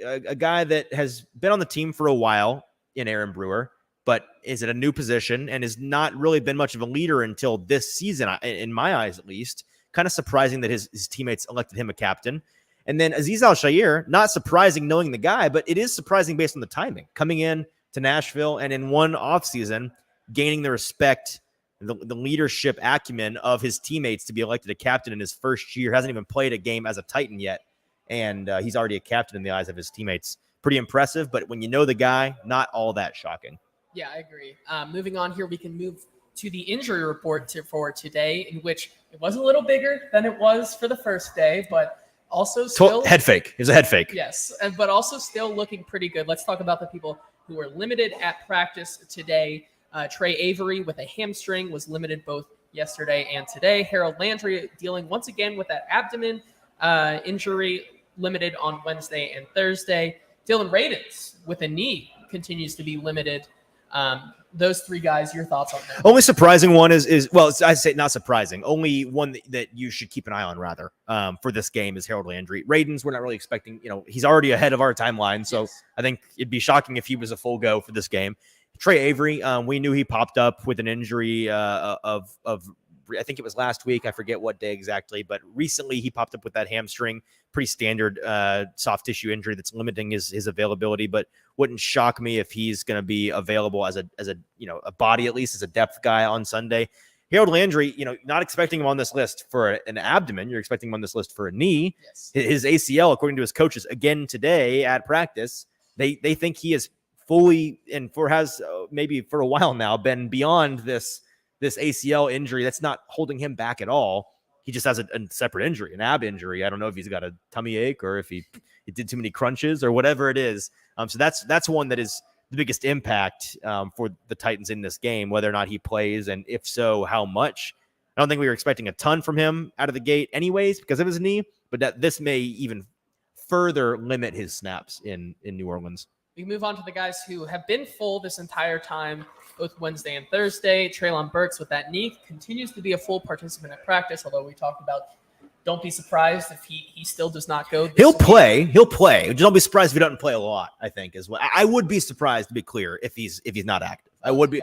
a guy that has been on the team for a while in Aaron Brewer, but is it a new position and has not really been much of a leader until this season, in my eyes at least. Kind of surprising that his teammates elected him a captain. And then Aziz Al-Shaair, not surprising knowing the guy, but it is surprising based on the timing. Coming in to Nashville and in one offseason, gaining the respect, the leadership acumen of his teammates to be elected a captain in his first year. Hasn't even played a game as a Titan yet, and he's already a captain in the eyes of his teammates. Pretty impressive, but when you know the guy, not all that shocking. Yeah, I agree. Moving on here, we can move to the injury report for today, in which it was a little bigger than it was for the first day, but also still head fake. It was a head fake. Yes, but also still looking pretty good. Let's talk about the people who were limited at practice today. Trey Avery with a hamstring was limited both yesterday and today. Harold Landry dealing once again with that abdomen injury, limited on Wednesday and Thursday. Dylan Radins with a knee continues to be limited. Those three guys, your thoughts on that? Only surprising one is well, I say not surprising. Only one that you should keep an eye on rather for this game is Harold Landry. Radins, we're not really expecting. He's already ahead of our timeline, so yes. I think it'd be shocking if he was a full go for this game. Trey Avery, we knew he popped up with an injury of I think it was last week. I forget what day exactly, but recently he popped up with that hamstring. Pretty standard soft tissue injury that's limiting his availability, but wouldn't shock me if he's going to be available as a body, at least as a depth guy on Sunday. Harold Landry, not expecting him on this list for an abdomen. You're expecting him on this list for a knee. Yes. His ACL, according to his coaches, again today at practice, they think he is fully and has maybe for a while now been beyond this ACL injury that's not holding him back at all. He just has a separate injury, an ab injury. I don't know if he's got a tummy ache or if he did too many crunches or whatever it is. So that's one that is the biggest impact for the Titans in this game, whether or not he plays, and if so, how much. I don't think we were expecting a ton from him out of the gate anyways because of his knee, but that this may even further limit his snaps in New Orleans. We move on to the guys who have been full this entire time, both Wednesday and Thursday. Treylon Burks with that knee continues to be a full participant at practice, although we talked about don't be surprised if he still does not go. He'll play. Just don't be surprised if he doesn't play a lot, I think, as well. I would be surprised, to be clear, if he's not active. I would be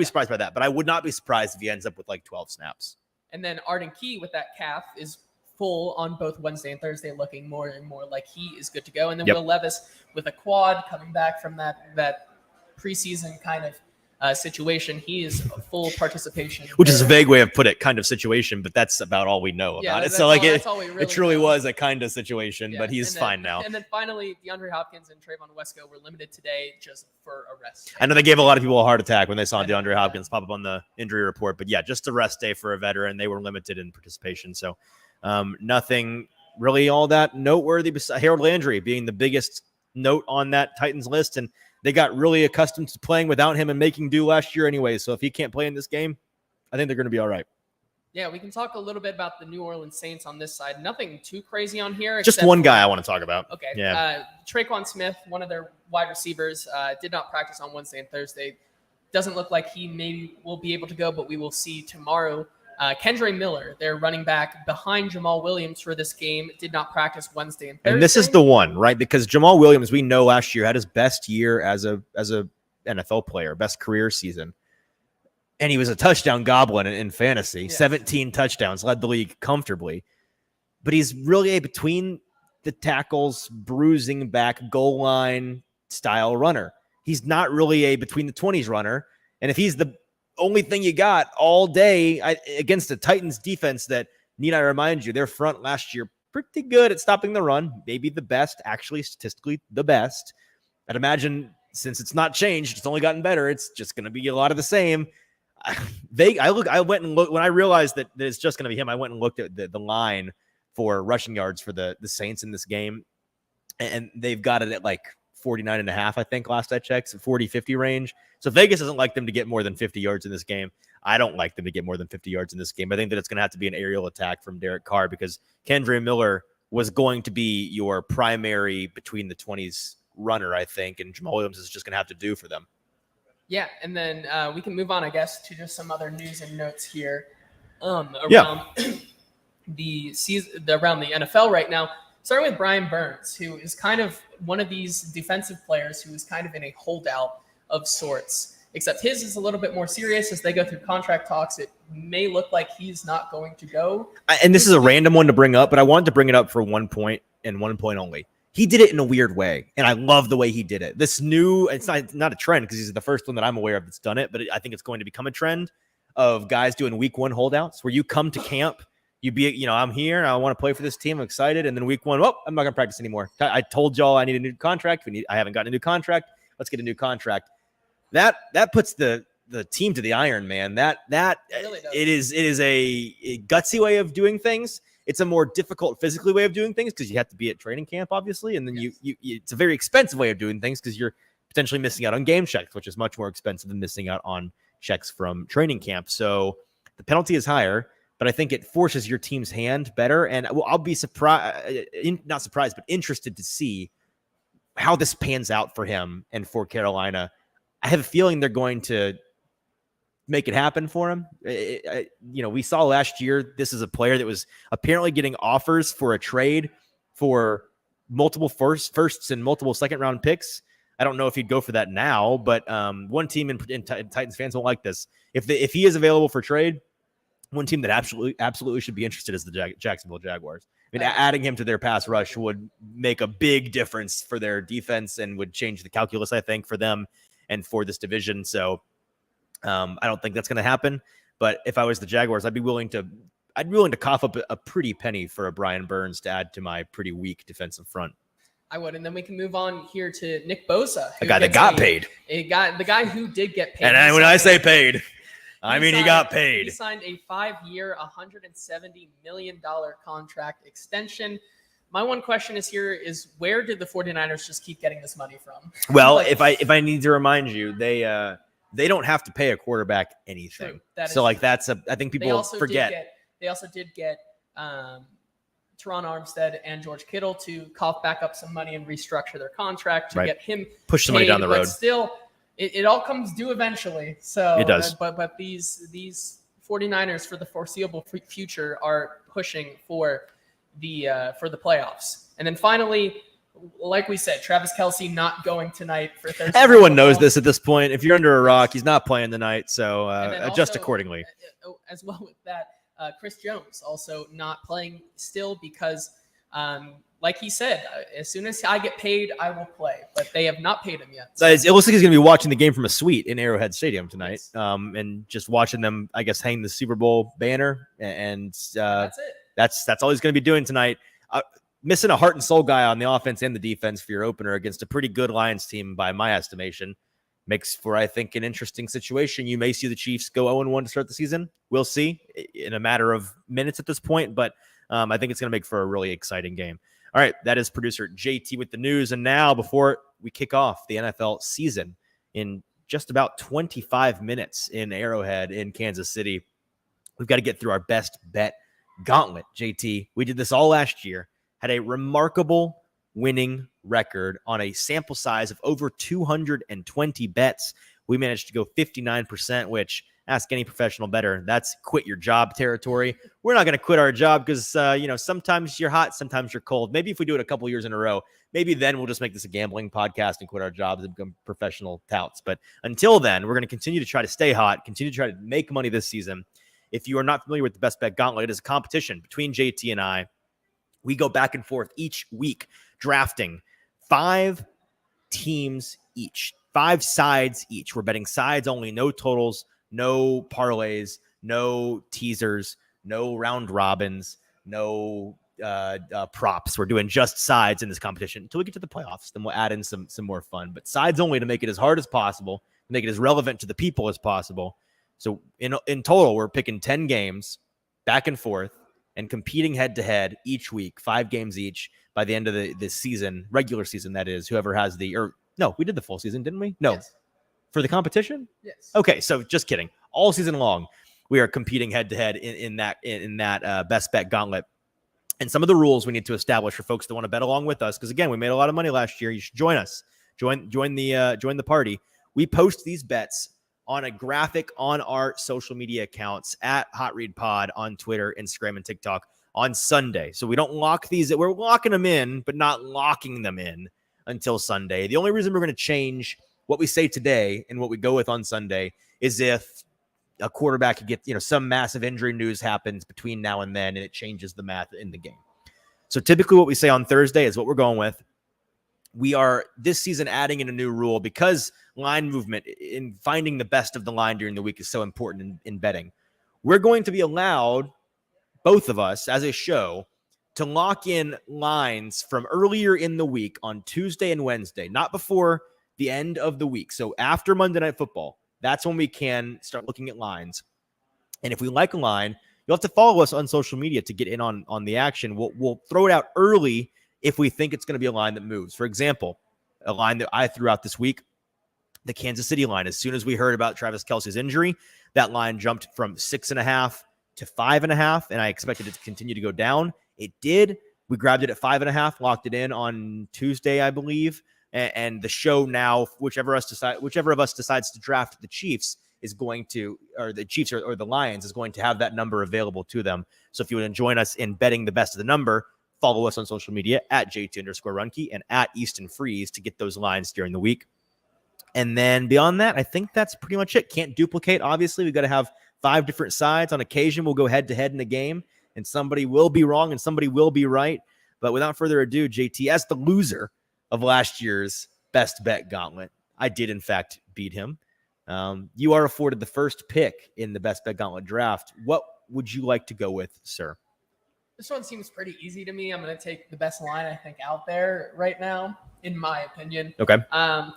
surprised by that, but I would not be surprised if he ends up with like 12 snaps. And then Arden Key with that calf is full on both Wednesday and Thursday, looking more and more like he is good to go. And then Will Levis with a quad coming back from that preseason kind of situation. He is a full participation. Which is a vague way of put it, kind of situation, but that's about all we know about it. So it truly was a kind of situation, but he's fine now. And then finally, DeAndre Hopkins and Trayvon Wesco were limited today just for a rest. I know they gave a lot of people a heart attack when they saw DeAndre Hopkins pop up on the injury report, but yeah, just a rest day for a veteran. They were limited in participation. So nothing really all that noteworthy besides Harold Landry being the biggest note on that Titans list. And they got really accustomed to playing without him and making do last year anyway. So if he can't play in this game, I think they're going to be all right. Yeah, we can talk a little bit about the New Orleans Saints on this side. Nothing too crazy on here. Just one guy I want to talk about. Okay. Yeah. Traquan Smith, one of their wide receivers, did not practice on Wednesday and Thursday. Doesn't look like he maybe will be able to go, but we will see tomorrow. Kendre Miller, their running back behind Jamal Williams for this game, did not practice Wednesday and Thursday. And this is the one, right? Because Jamal Williams, we know last year had his best year as a NFL player, best career season. And he was a touchdown goblin in fantasy. Yes. 17 touchdowns, led the league comfortably. But he's really a between the tackles, bruising back, goal line style runner. He's not really a between the 20s runner. And if he's the only thing you got all day against the Titans defense that, need I remind you, their front last year, pretty good at stopping the run, maybe the best, actually statistically the best. I'd imagine since it's not changed, it's only gotten better. It's just going to be a lot of the same. I went and looked when I realized that it's just going to be him. I went and looked at the line for rushing yards for the Saints in this game, and they've got it at like 49.5, I think, last I checked, 40-50 range. So Vegas doesn't like them to get more than 50 yards in this game. I don't like them to get more than 50 yards in this game. I think that it's going to have to be an aerial attack from Derek Carr because Kendre Miller was going to be your primary between the 20s runner, I think, and Jamal Williams is just going to have to do for them. Yeah, and then we can move on, I guess, to just some other news and notes here around the season, around the NFL right now. Starting with Brian Burns, who is kind of one of these defensive players who is kind of in a holdout of sorts. except his is a little bit more serious as they go through contract talks. It may look like he's not going to go. And this is a random one to bring up, but I wanted to bring it up for 1 point and 1 point only. He did it in a weird way, and I love the way he did it. This new, it's not a trend because he's the first one that I'm aware of that's done it, but I think it's going to become a trend of guys doing week 1 holdouts where you come to camp, I'm here and I want to play for this team. I'm excited. And then week 1, I'm not going to practice anymore. I told y'all I need a new contract. I haven't gotten a new contract. Let's get a new contract. That puts the team to the iron, man. That really it is a gutsy way of doing things. It's a more difficult physically way of doing things because you have to be at training camp, obviously. And then it's a very expensive way of doing things because you're potentially missing out on game checks, which is much more expensive than missing out on checks from training camp. So the penalty is higher, but I think it forces your team's hand better. And I'll be not surprised, but interested to see how this pans out for him and for Carolina. I have a feeling they're going to make it happen for him. We saw last year, this is a player that was apparently getting offers for a trade for multiple firsts and multiple second round picks. I don't know if he'd go for that now, but one team in Titans fans won't like this. If he is available for trade, one team that absolutely should be interested is the Jacksonville Jaguars. I mean, adding him to their pass rush would make a big difference for their defense and would change the calculus, I think, for them and for this division. So I don't think that's going to happen. But if I was the Jaguars, I'd be willing to cough up a pretty penny for a Brian Burns to add to my pretty weak defensive front. I would, and then we can move on here to Nick Bosa, a guy that got paid. The guy who did get paid. And when I say paid, I mean he got paid. He signed a 5-year, $170 million contract extension. My one question is where did the 49ers just keep getting this money from? Well, if I need to remind you, they don't have to pay a quarterback anything. So like that's I think people forget. They also did get Teron Armstead and George Kittle to cough back up some money and restructure their contract to get him push some money down the road. But still, it all comes due eventually. So it does. But these 49ers for the foreseeable future are pushing for the playoffs. And then finally, like we said, Travis Kelce not going tonight for Thursday. Everyone knows this at this point. If you're under a rock, he's not playing tonight, so adjust accordingly. As well with that, Chris Jones also not playing still because, like he said, as soon as I get paid, I will play. But they have not paid him yet. So. It looks like he's going to be watching the game from a suite in Arrowhead Stadium tonight, and just watching them, I guess, hang the Super Bowl banner. And that's it. That's all he's going to be doing tonight. Missing a heart and soul guy on the offense and the defense for your opener against a pretty good Lions team, by my estimation, makes for, I think, an interesting situation. You may see the Chiefs go 0-1 to start the season. We'll see in a matter of minutes at this point, but I think it's going to make for a really exciting game. All right, that is producer JT with the news. And now, before we kick off the NFL season in just about 25 minutes in Arrowhead in Kansas City, we've got to get through our best bet gauntlet. JT, we did this all last year. Had a remarkable winning record on a sample size of over 220 bets. We managed to go 59%, which, ask any professional bettor, that's quit your job territory. We're not going to quit our job because, sometimes you're hot, sometimes you're cold. Maybe if we do it a couple years in a row, maybe then we'll just make this a gambling podcast and quit our jobs and become professional touts. But until then, we're going to continue to try to stay hot, continue to try to make money this season. If you are not familiar with the Best Bet Gauntlet, it is a competition between JT and I. We go back and forth each week drafting 5 teams each, 5 sides each. We're betting sides only, no totals, no parlays, no teasers, no round robins, no props. We're doing just sides in this competition until we get to the playoffs. Then we'll add in some more fun, but sides only to make it as hard as possible, make it as relevant to the people as possible. So in total, we're picking 10 games back and forth and competing head-to-head each week, 5 games each by the end of this season, regular season, that is, whoever has we did the full season, didn't we? No. Yes. For the competition? Yes. Okay, so just kidding. All season long, we are competing head-to-head in that Best Bet Gauntlet. And some of the rules we need to establish for folks that want to bet along with us, because, again, we made a lot of money last year. You should join us. Join the party. We post these bets on a graphic on our social media accounts at Hot Read Pod on Twitter, Instagram, and TikTok on Sunday. So we don't lock these. We're locking them in, but not locking them in until Sunday. The only reason we're going to change what we say today and what we go with on Sunday is if a quarterback could get, some massive injury news happens between now and then, and it changes the math in the game. So typically what we say on Thursday is what we're going with. We are this season adding in a new rule because line movement in finding the best of the line during the week is so important in betting. We're going to be allowed, both of us as a show, to lock in lines from earlier in the week on Tuesday and Wednesday, not before the end of the week. So after Monday Night Football, that's when we can start looking at lines. And if we like a line, you'll have to follow us on social media to get in on the action. We'll throw it out early if we think it's going to be a line that moves. For example, a line that I threw out this week, the Kansas City line. As soon as we heard about Travis Kelce's injury, that line jumped from 6.5 to 5.5, and I expected it to continue to go down. It did. We grabbed it at 5.5, locked it in on Tuesday, I believe. And the show now, whichever of us decides to draft the Chiefs is going to, or the Chiefs or the Lions is going to have that number available to them. So if you want to join us in betting the best of the number, follow us on social media at JT_Ruhnke and at Easton Freeze to get those lines during the week. And then beyond that, I think that's pretty much it. Can't duplicate. Obviously, we've got to have 5 different sides. On occasion, we'll go head to head in the game, and somebody will be wrong and somebody will be right. But without further ado, JT, as the loser of last year's best bet gauntlet, I did in fact beat him. You are afforded the first pick in the best bet gauntlet draft. What would you like to go with, sir? This one seems pretty easy to me. I'm going to take the best line I think out there right now, in my opinion. Okay.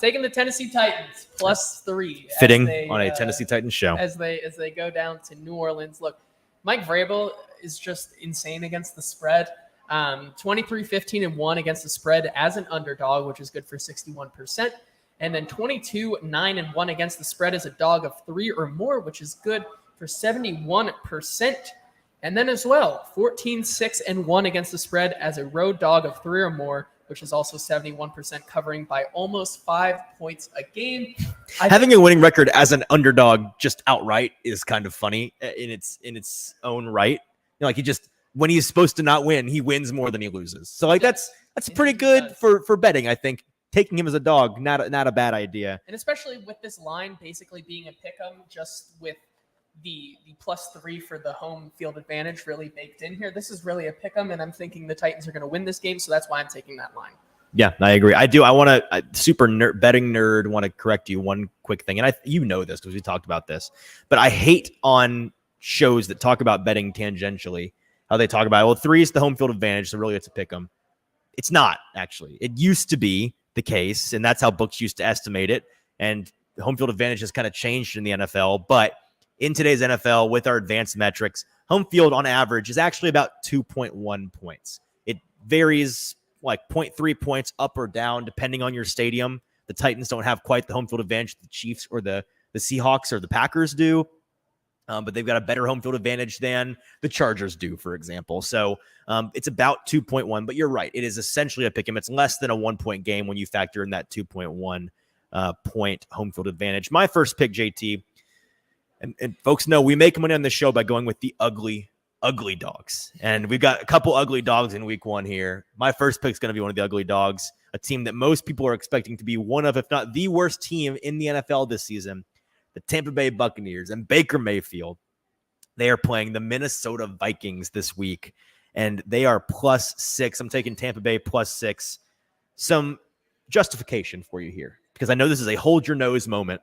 Taking the Tennessee Titans +3. Fitting on a Tennessee Titans show. As they go down to New Orleans. Look, Mike Vrabel is just insane against the spread. 23-15-1 against the spread as an underdog, which is good for 61%. And then 22-9-1 against the spread as a dog of 3 or more, which is good for 71%. And then as well, 14-6-1 against the spread as a road dog of 3 or more, which is also 71%, covering by almost 5 points a game. Having a winning record as an underdog just outright is kind of funny in its own right. Like when he's supposed to not win, he wins more than he loses. So that's pretty good for betting, I think. Taking him as a dog, not a bad idea. And especially with this line basically being a pick-em, just with the +3 for the home field advantage really baked in here. This is really a pick-em, and I'm thinking the Titans are going to win this game, so that's why I'm taking that line. Yeah, I agree. I do. I want to, super betting nerd, want to correct you one quick thing. And you know this because we talked about this, but I hate on shows that talk about betting tangentially, how they talk about, 3 is the home field advantage, so really it's a pick 'em. It's not, actually. It used to be the case, and that's how books used to estimate it. And the home field advantage has kind of changed in the NFL. But in today's NFL, with our advanced metrics, home field on average is actually about 2.1 points. It varies like 0.3 points up or down, depending on your stadium. The Titans don't have quite the home field advantage the Chiefs or the Seahawks or the Packers do. But they've got a better home field advantage than the Chargers do, for example. So it's about 2.1, but you're right. It is essentially a pick 'em. It's less than a 1-point game when you factor in that 2.1 point home field advantage. My first pick, JT, and folks know we make money on this show by going with the ugly dogs. And we've got a couple ugly dogs in week 1 here. My first pick is going to be one of the ugly dogs, a team that most people are expecting to be one of, if not the worst team in the NFL this season. The Tampa Bay Buccaneers and Baker Mayfield. They are playing the Minnesota Vikings this week, and they are +6. I'm taking Tampa Bay +6. Some justification for you here, because I know this is a hold your nose moment,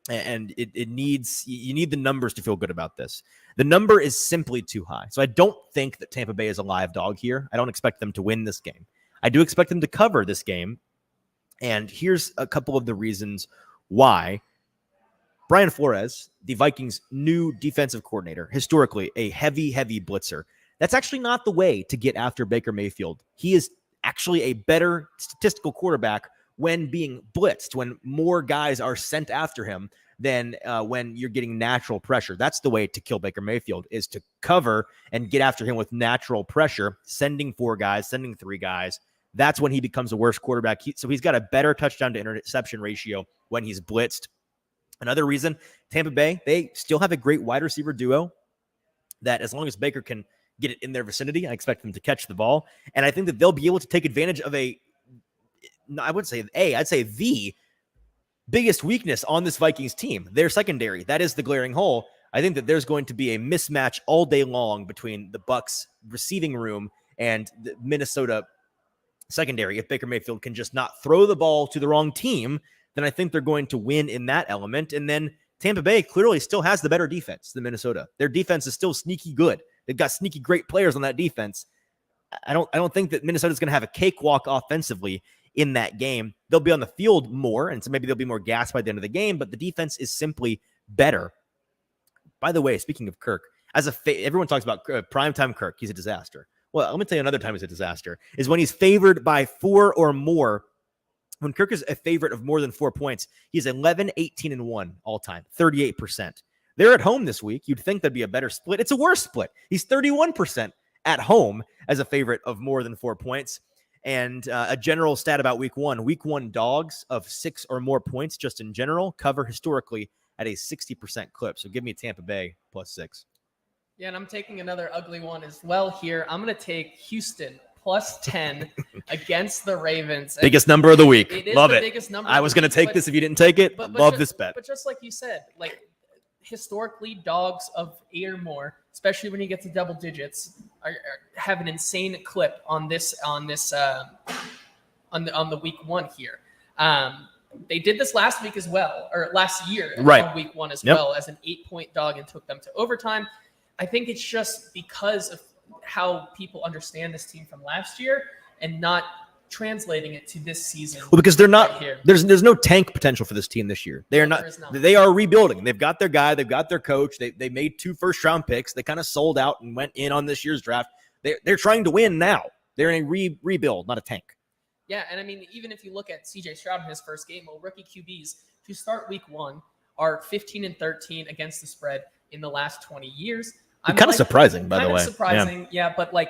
and you need the numbers to feel good about this. The number is simply too high. So I don't think that Tampa Bay is a live dog here. I don't expect them to win this game. I do expect them to cover this game, and here's a couple of the reasons why. Brian Flores, the Vikings' new defensive coordinator, historically a heavy blitzer. That's actually not the way to get after Baker Mayfield. He is actually a better statistical quarterback when being blitzed, when more guys are sent after him than when you're getting natural pressure. That's the way to kill Baker Mayfield, is to cover and get after him with natural pressure, sending 4 guys, sending 3 guys. That's when he becomes a worse quarterback. So he's got a better touchdown to interception ratio when he's blitzed. Another reason, Tampa Bay, they still have a great wide receiver duo that as long as Baker can get it in their vicinity, I expect them to catch the ball. And I think that they'll be able to take advantage of I'd say the biggest weakness on this Vikings team, their secondary. That is the glaring hole. I think that there's going to be a mismatch all day long between the Bucs receiving room and the Minnesota secondary. If Baker Mayfield can just not throw the ball to the wrong team, then I think they're going to win in that element. And then Tampa Bay clearly still has the better defense than Minnesota. Their defense is still sneaky good. They've got sneaky great players on that defense. I don't think that Minnesota's going to have a cakewalk offensively in that game. They'll be on the field more, and so maybe they'll be more gassed by the end of the game, but the defense is simply better. By the way, speaking of Kirk, everyone talks about primetime Kirk. He's a disaster. Well, let me tell you another time he's a disaster, is when he's favored by 4 or more. When Kirk is a favorite of more than 4 points, he's 11, 18, and 1 all time, 38%. They're at home this week. You'd think that'd be a better split. It's a worse split. He's 31% at home as a favorite of more than 4 points. And a general stat about week one dogs of 6 or more points just in general cover historically at a 60% clip. So give me Tampa Bay +6. Yeah, and I'm taking another ugly one as well here. I'm going to take Houston +10 against the Ravens. Biggest number of the week. Love it. Biggest number I was going to take this if you didn't take it. Love this bet. But just like you said, like historically, dogs of 8 or more, especially when you get to double digits, have an insane clip on the week one here. They did this last week as well, or last year on week one as well, as an 8-point dog and took them to overtime. I think it's just because of how people understand this team from last year and not translating it to this season. Well, because they're not there's no tank potential for this team this year. They are not. They are rebuilding. They've got their guy. They've got their coach. They made 2 first-round picks. They kind of sold out and went in on this year's draft. They're trying to win now. They're in a rebuild, not a tank. Yeah, and I mean, even if you look at C.J. Stroud in his first game, rookie QBs to start week one are 15-13 against the spread in the last 20 years. Kind of surprising, by the way. Surprising, yeah, but like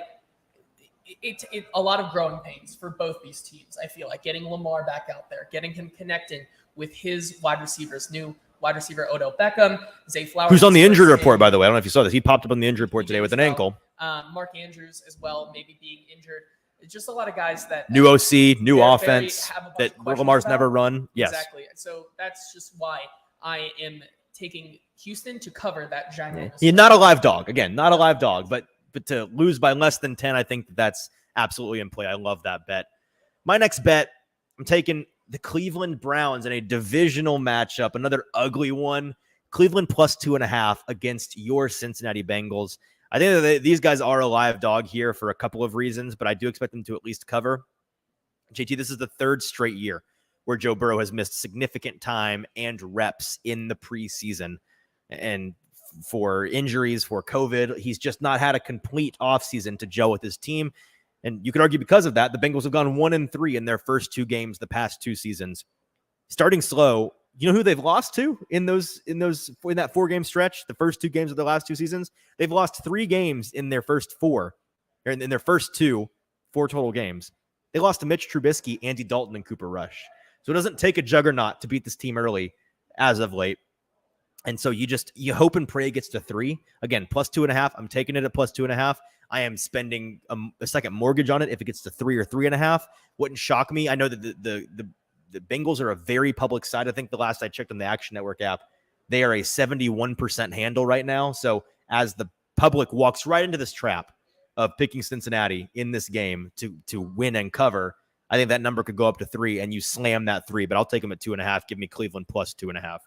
it's a lot of growing pains for both these teams. I feel like getting Lamar back out there, getting him connecting with his wide receivers, new wide receiver Odell Beckham, Zay Flowers, who's on the injury report, by the way. I don't know if you saw this. He popped up on the injury report today with an ankle. Mark Andrews as well, maybe being injured. It's just a lot of guys that new OC, new offense that Lamar's never run. Yes, exactly. So that's just why I am taking Houston to cover that giant. He's not a live dog. Again, not a live dog, but to lose by less than 10, I think that's absolutely in play. I love that bet. My next bet, I'm taking the Cleveland Browns in a divisional matchup, another ugly one. Cleveland +2.5 against your Cincinnati Bengals. I think that these guys are a live dog here for a couple of reasons, but I do expect them to at least cover. JT, this is the 3rd straight year where Joe Burrow has missed significant time and reps in the preseason. And for injuries, for COVID, he's just not had a complete offseason to gel with his team. And you could argue because of that, the Bengals have gone 1-3 in their first 2 games the past 2 seasons. Starting slow, you know who they've lost to in that 4-game stretch, the first 2 games of the last 2 seasons? They've lost 3 games in their first 4, or in their first 4 total games. They lost to Mitch Trubisky, Andy Dalton, and Cooper Rush. So it doesn't take a juggernaut to beat this team early as of late. And so you hope and pray it gets to 3. Again, +2.5. I'm taking it at +2.5. I am spending a second mortgage on it if it gets to 3 or 3.5. Wouldn't shock me. I know that the Bengals are a very public side. I think the last I checked on the Action Network app, they are a 71% handle right now. So as the public walks right into this trap of picking Cincinnati in this game to win and cover, I think that number could go up to 3, and you slam that 3. But I'll take them at 2.5. Give me Cleveland +2.5.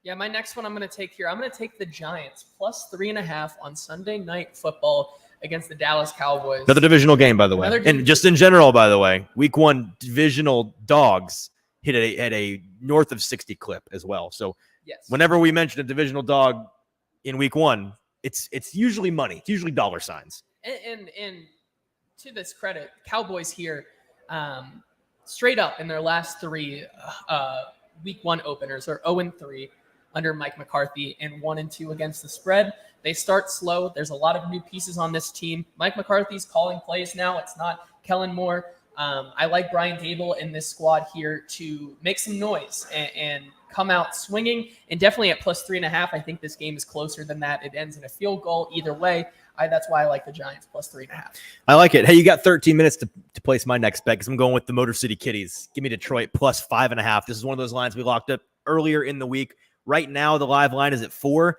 Yeah, my next one I'm going to take here. I'm going to take the Giants +3.5 on Sunday Night Football against the Dallas Cowboys. Another divisional game, by the way. And just in general, by the way, week 1 divisional dogs hit at a north of 60 clip as well. So whenever we mention a divisional dog in week 1, it's usually money. It's usually dollar signs. And to this credit, Cowboys here, straight up in their last 3 week 1 openers are 0-3 under Mike McCarthy and 1-2 against the spread. They start slow. There's a lot of new pieces on this team. Mike McCarthy's calling plays now. It's not Kellen Moore. I like Brian Dable in this squad here to make some noise and come out swinging. And definitely at +3.5, I think this game is closer than that. It ends in a field goal either way. That's why I like the Giants plus 3.5. I like it. Hey, you got 13 minutes to place my next bet because I'm going with the Motor City Kitties. Give me Detroit plus 5.5. This is one of those lines we locked up earlier in the week. Right now, the live line is at 4.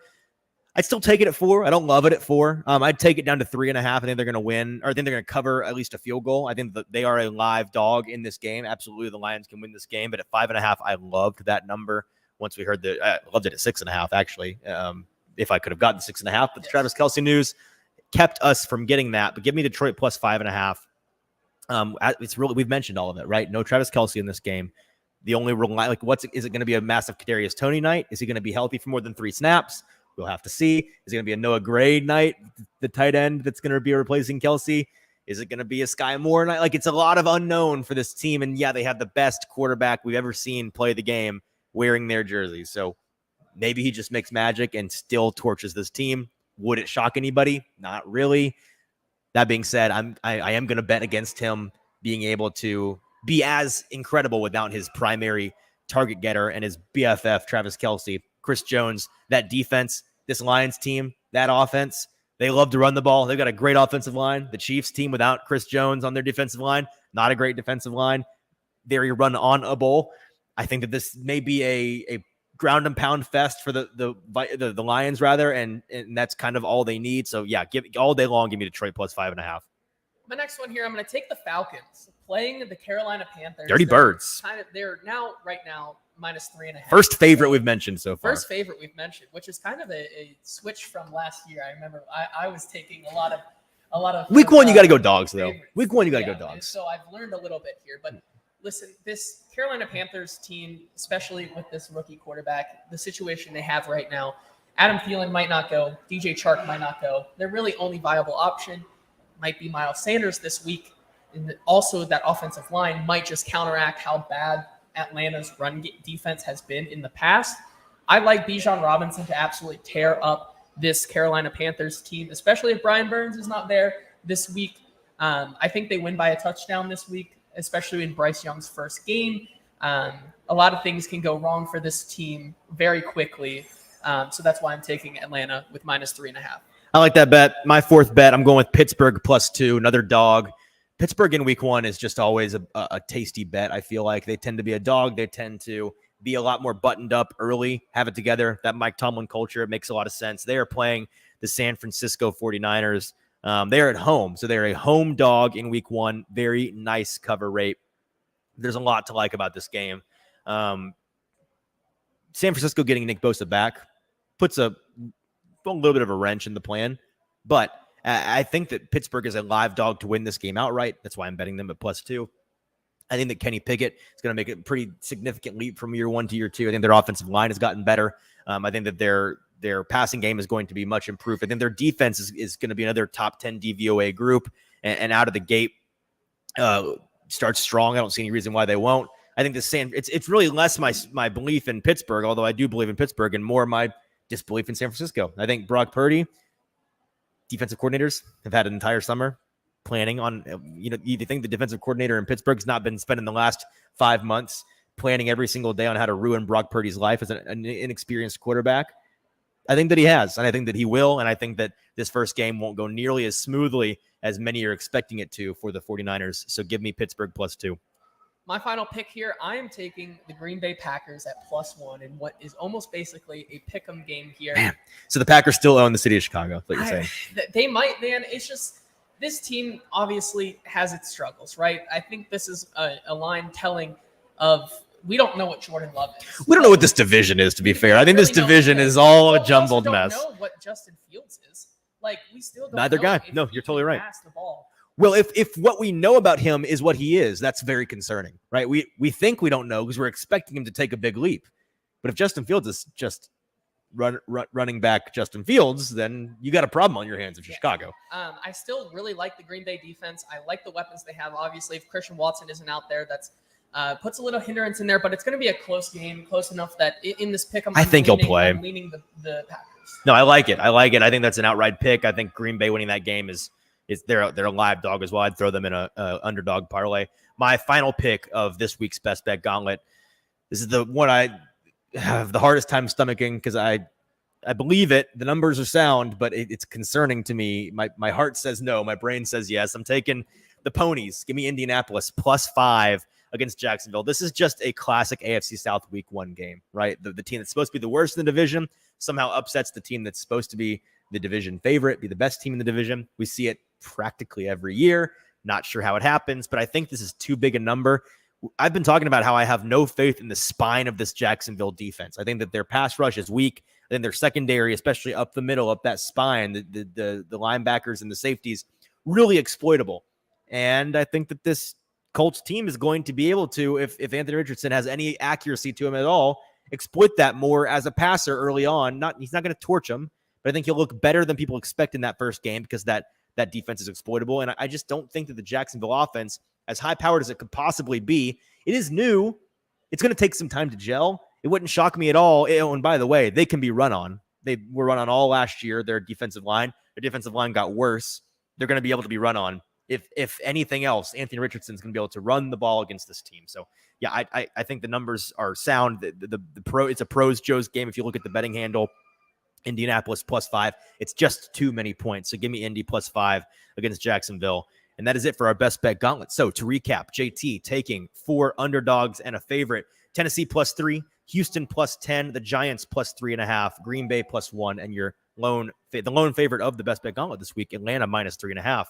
I'd still take it at 4. I don't love it at 4. I'd take it down to 3.5. I think they're going to win, or I think they're going to cover at least a field goal. I think that they are a live dog in this game. Absolutely, the Lions can win this game. But at 5.5, I loved that number. Once we heard I loved it at 6.5, actually. If I could have gotten 6.5, but the Travis Kelce news kept us from getting that. But give me Detroit plus 5.5. It's really, we've mentioned all of it, right? No Travis Kelce in this game. The only is it going to be a massive Kadarius Toney night? Is he going to be healthy for more than 3 snaps? We'll have to see. Is it going to be a Noah Gray night, the tight end that's going to be replacing Kelce? Is it going to be a Sky Moore night? Like, it's a lot of unknown for this team. And yeah, they have the best quarterback we've ever seen play the game wearing their jerseys. So maybe he just makes magic and still torches this team. Would it shock anybody? Not really. That being said, I am going to bet against him being able to be as incredible without his primary target getter and his BFF, Travis Kelce. Chris Jones, that defense, this Lions team, that offense, they love to run the ball. They've got a great offensive line. The Chiefs team without Chris Jones on their defensive line, not a great defensive line. Very run on a bowl. I think that this may be a ground and pound fest for the Lions rather, and that's kind of all they need. So yeah, give all day long. Give me Detroit plus 5.5. My next one here, I'm going to take the Falcons playing the Carolina Panthers. Dirty Birds. They're right now minus 3.5. First favorite we've mentioned so far. First favorite we've mentioned, which is kind of a switch from last year. I remember I was taking a lot of week 1. You got to go dogs though. Favorites. Week 1 you got to go dogs. So I've learned a little bit here, but listen, this Carolina Panthers team, especially with this rookie quarterback, the situation they have right now, Adam Thielen might not go. DJ Chark might not go. Their really only viable option might be Miles Sanders this week. And also that offensive line might just counteract how bad Atlanta's run defense has been in the past. I like Bijan Robinson to absolutely tear up this Carolina Panthers team, especially if Brian Burns is not there this week. I think they win by a touchdown this week, especially in Bryce Young's first game. A lot of things can go wrong for this team very quickly. So that's why I'm taking Atlanta with minus 3.5. I like that bet. My fourth bet, I'm going with Pittsburgh plus 2, another dog. Pittsburgh in week 1 is just always a tasty bet. I feel like they tend to be a dog. They tend to be a lot more buttoned up early, have it together. That Mike Tomlin culture, it makes a lot of sense. They are playing the San Francisco 49ers. They are at home, so they're a home dog in week 1. Very nice cover rate. There's a lot to like about this game. San Francisco getting Nick Bosa back puts a little bit of a wrench in the plan, but I think that Pittsburgh is a live dog to win this game outright. That's why I'm betting them at plus 2. I think that Kenny Pickett is going to make a pretty significant leap from year 1 to year 2. I think their offensive line has gotten better. I think that their passing game is going to be much improved. I think their defense is going to be another top 10 DVOA group, and out of the gate starts strong. I don't see any reason why they won't. I think it's really less my belief in Pittsburgh, although I do believe in Pittsburgh, and more my disbelief in San Francisco. I think Brock Purdy, defensive coordinators have had an entire summer planning on, you think the defensive coordinator in Pittsburgh has not been spending the last 5 months planning every single day on how to ruin Brock Purdy's life as an inexperienced quarterback? I think that he has, and I think that he will, and I think that this first game won't go nearly as smoothly as many are expecting it to for the 49ers. So give me Pittsburgh plus 2. My final pick here, I am taking the Green Bay Packers at plus 1 in what is almost basically a pick'em game here. Man. So the Packers still own the city of Chicago, what you're saying. They might, man. It's just this team obviously has its struggles, right? I think this is a line telling of we don't know what Jordan Love is. We don't know what this division is, to be fair. I think this division is all a jumbled mess. We don't know what Justin Fields is. Like, we still don't Neither know guy. if No, he you're totally can right. pass the ball. Well, if what we know about him is what he is, that's very concerning, right? We think we don't know because we're expecting him to take a big leap. But if Justin Fields is just running back Justin Fields, then you got a problem on your hands if you're Chicago. I still really like the Green Bay defense. I like the weapons they have. Obviously, if Christian Watson isn't out there, that's puts a little hindrance in there. But it's going to be a close game, close enough that in this pick, I think he'll play. I'm leaning the Packers. No, I like it. I think that's an outright pick. I think Green Bay winning that game is they're a live dog as well. I'd throw them in a underdog parlay. My final pick of this week's best bet gauntlet. This is the one I have the hardest time stomaching because I I believe it. The numbers are sound, but it's concerning to me. My heart says no. My brain says yes. I'm taking the Ponies. Give me Indianapolis +5 against Jacksonville. This is just a classic AFC South Week 1 game, right? The team that's supposed to be the worst in the division somehow upsets the team that's supposed to be the division favorite, be the best team in the division. We see it practically every year. Not sure how it happens, but I think this is too big a number. I've been talking about how I have no faith in the spine of this Jacksonville defense. I think that their pass rush is weak. I think their secondary, especially up the middle, up that spine, the linebackers and the safeties, really exploitable. And I think that this Colts team is going to be able to, if Anthony Richardson has any accuracy to him at all, exploit that more as a passer early on. He's not going to torch him, but I think he'll look better than people expect in that first game because that defense is exploitable. And I just don't think that the Jacksonville offense, as high-powered as it could possibly be, it is new. It's going to take some time to gel. It wouldn't shock me at all. And by the way, they can be run on. They were run on all last year, their defensive line. Their defensive line got worse. They're going to be able to be run on. If anything else, Anthony Richardson's going to be able to run the ball against this team. So, yeah, I think the numbers are sound. It's a pros Joe's game. If you look at the betting handle, Indianapolis +5. It's just too many points. So give me Indy +5 against Jacksonville. And that is it for our best bet gauntlet. So to recap, JT taking 4 underdogs and a favorite. Tennessee +3, Houston +10, the Giants +3.5, Green Bay +1, and the lone favorite of the best bet gauntlet this week, Atlanta -3.5.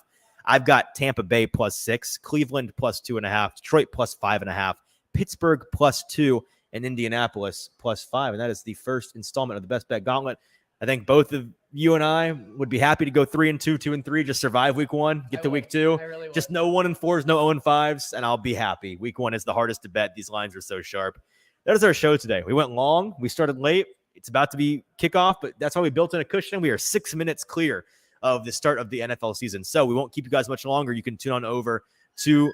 I've got Tampa Bay +6, Cleveland +2.5, Detroit +5.5, Pittsburgh +2, and Indianapolis +5. And that is the first installment of the best bet gauntlet. I think both of you and I would be happy to go 3-2, 2-3, just survive week 1, get to week 2. Really just no 1-4s, no 0-5s, and I'll be happy. Week 1 is the hardest to bet. These lines are so sharp. That is our show today. We went long. We started late. It's about to be kickoff, but that's why we built in a cushion. We are 6 minutes clear of the start of the NFL season. So we won't keep you guys much longer. You can tune on over to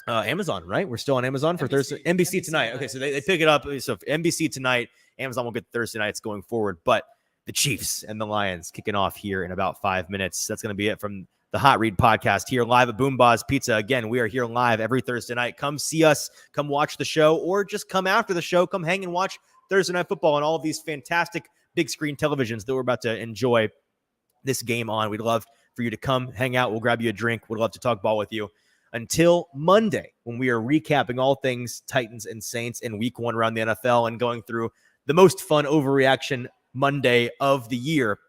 Amazon, right? We're still on Amazon for Thursday. NBC tonight. Okay, so they pick it up. So NBC tonight, Amazon will get Thursday nights going forward. But the Chiefs and the Lions kicking off here in about 5 minutes. That's going to be it from the Hot Read podcast here live at Boombozz Pizza. Again, we are here live every Thursday night. Come see us, come watch the show, or just come after the show. Come hang and watch Thursday Night Football on all of these fantastic big screen televisions that we're about to enjoy this game on. We'd love for you to come hang out. We'll grab you a drink. We'd love to talk ball with you. Until Monday, when we are recapping all things Titans and Saints in week 1 around the NFL and going through the most fun overreaction Monday of the year.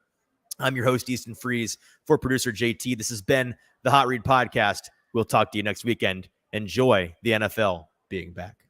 I'm your host, Easton Freeze, for producer JT. This has been the Hot Read Podcast. We'll talk to you next weekend. Enjoy the NFL being back.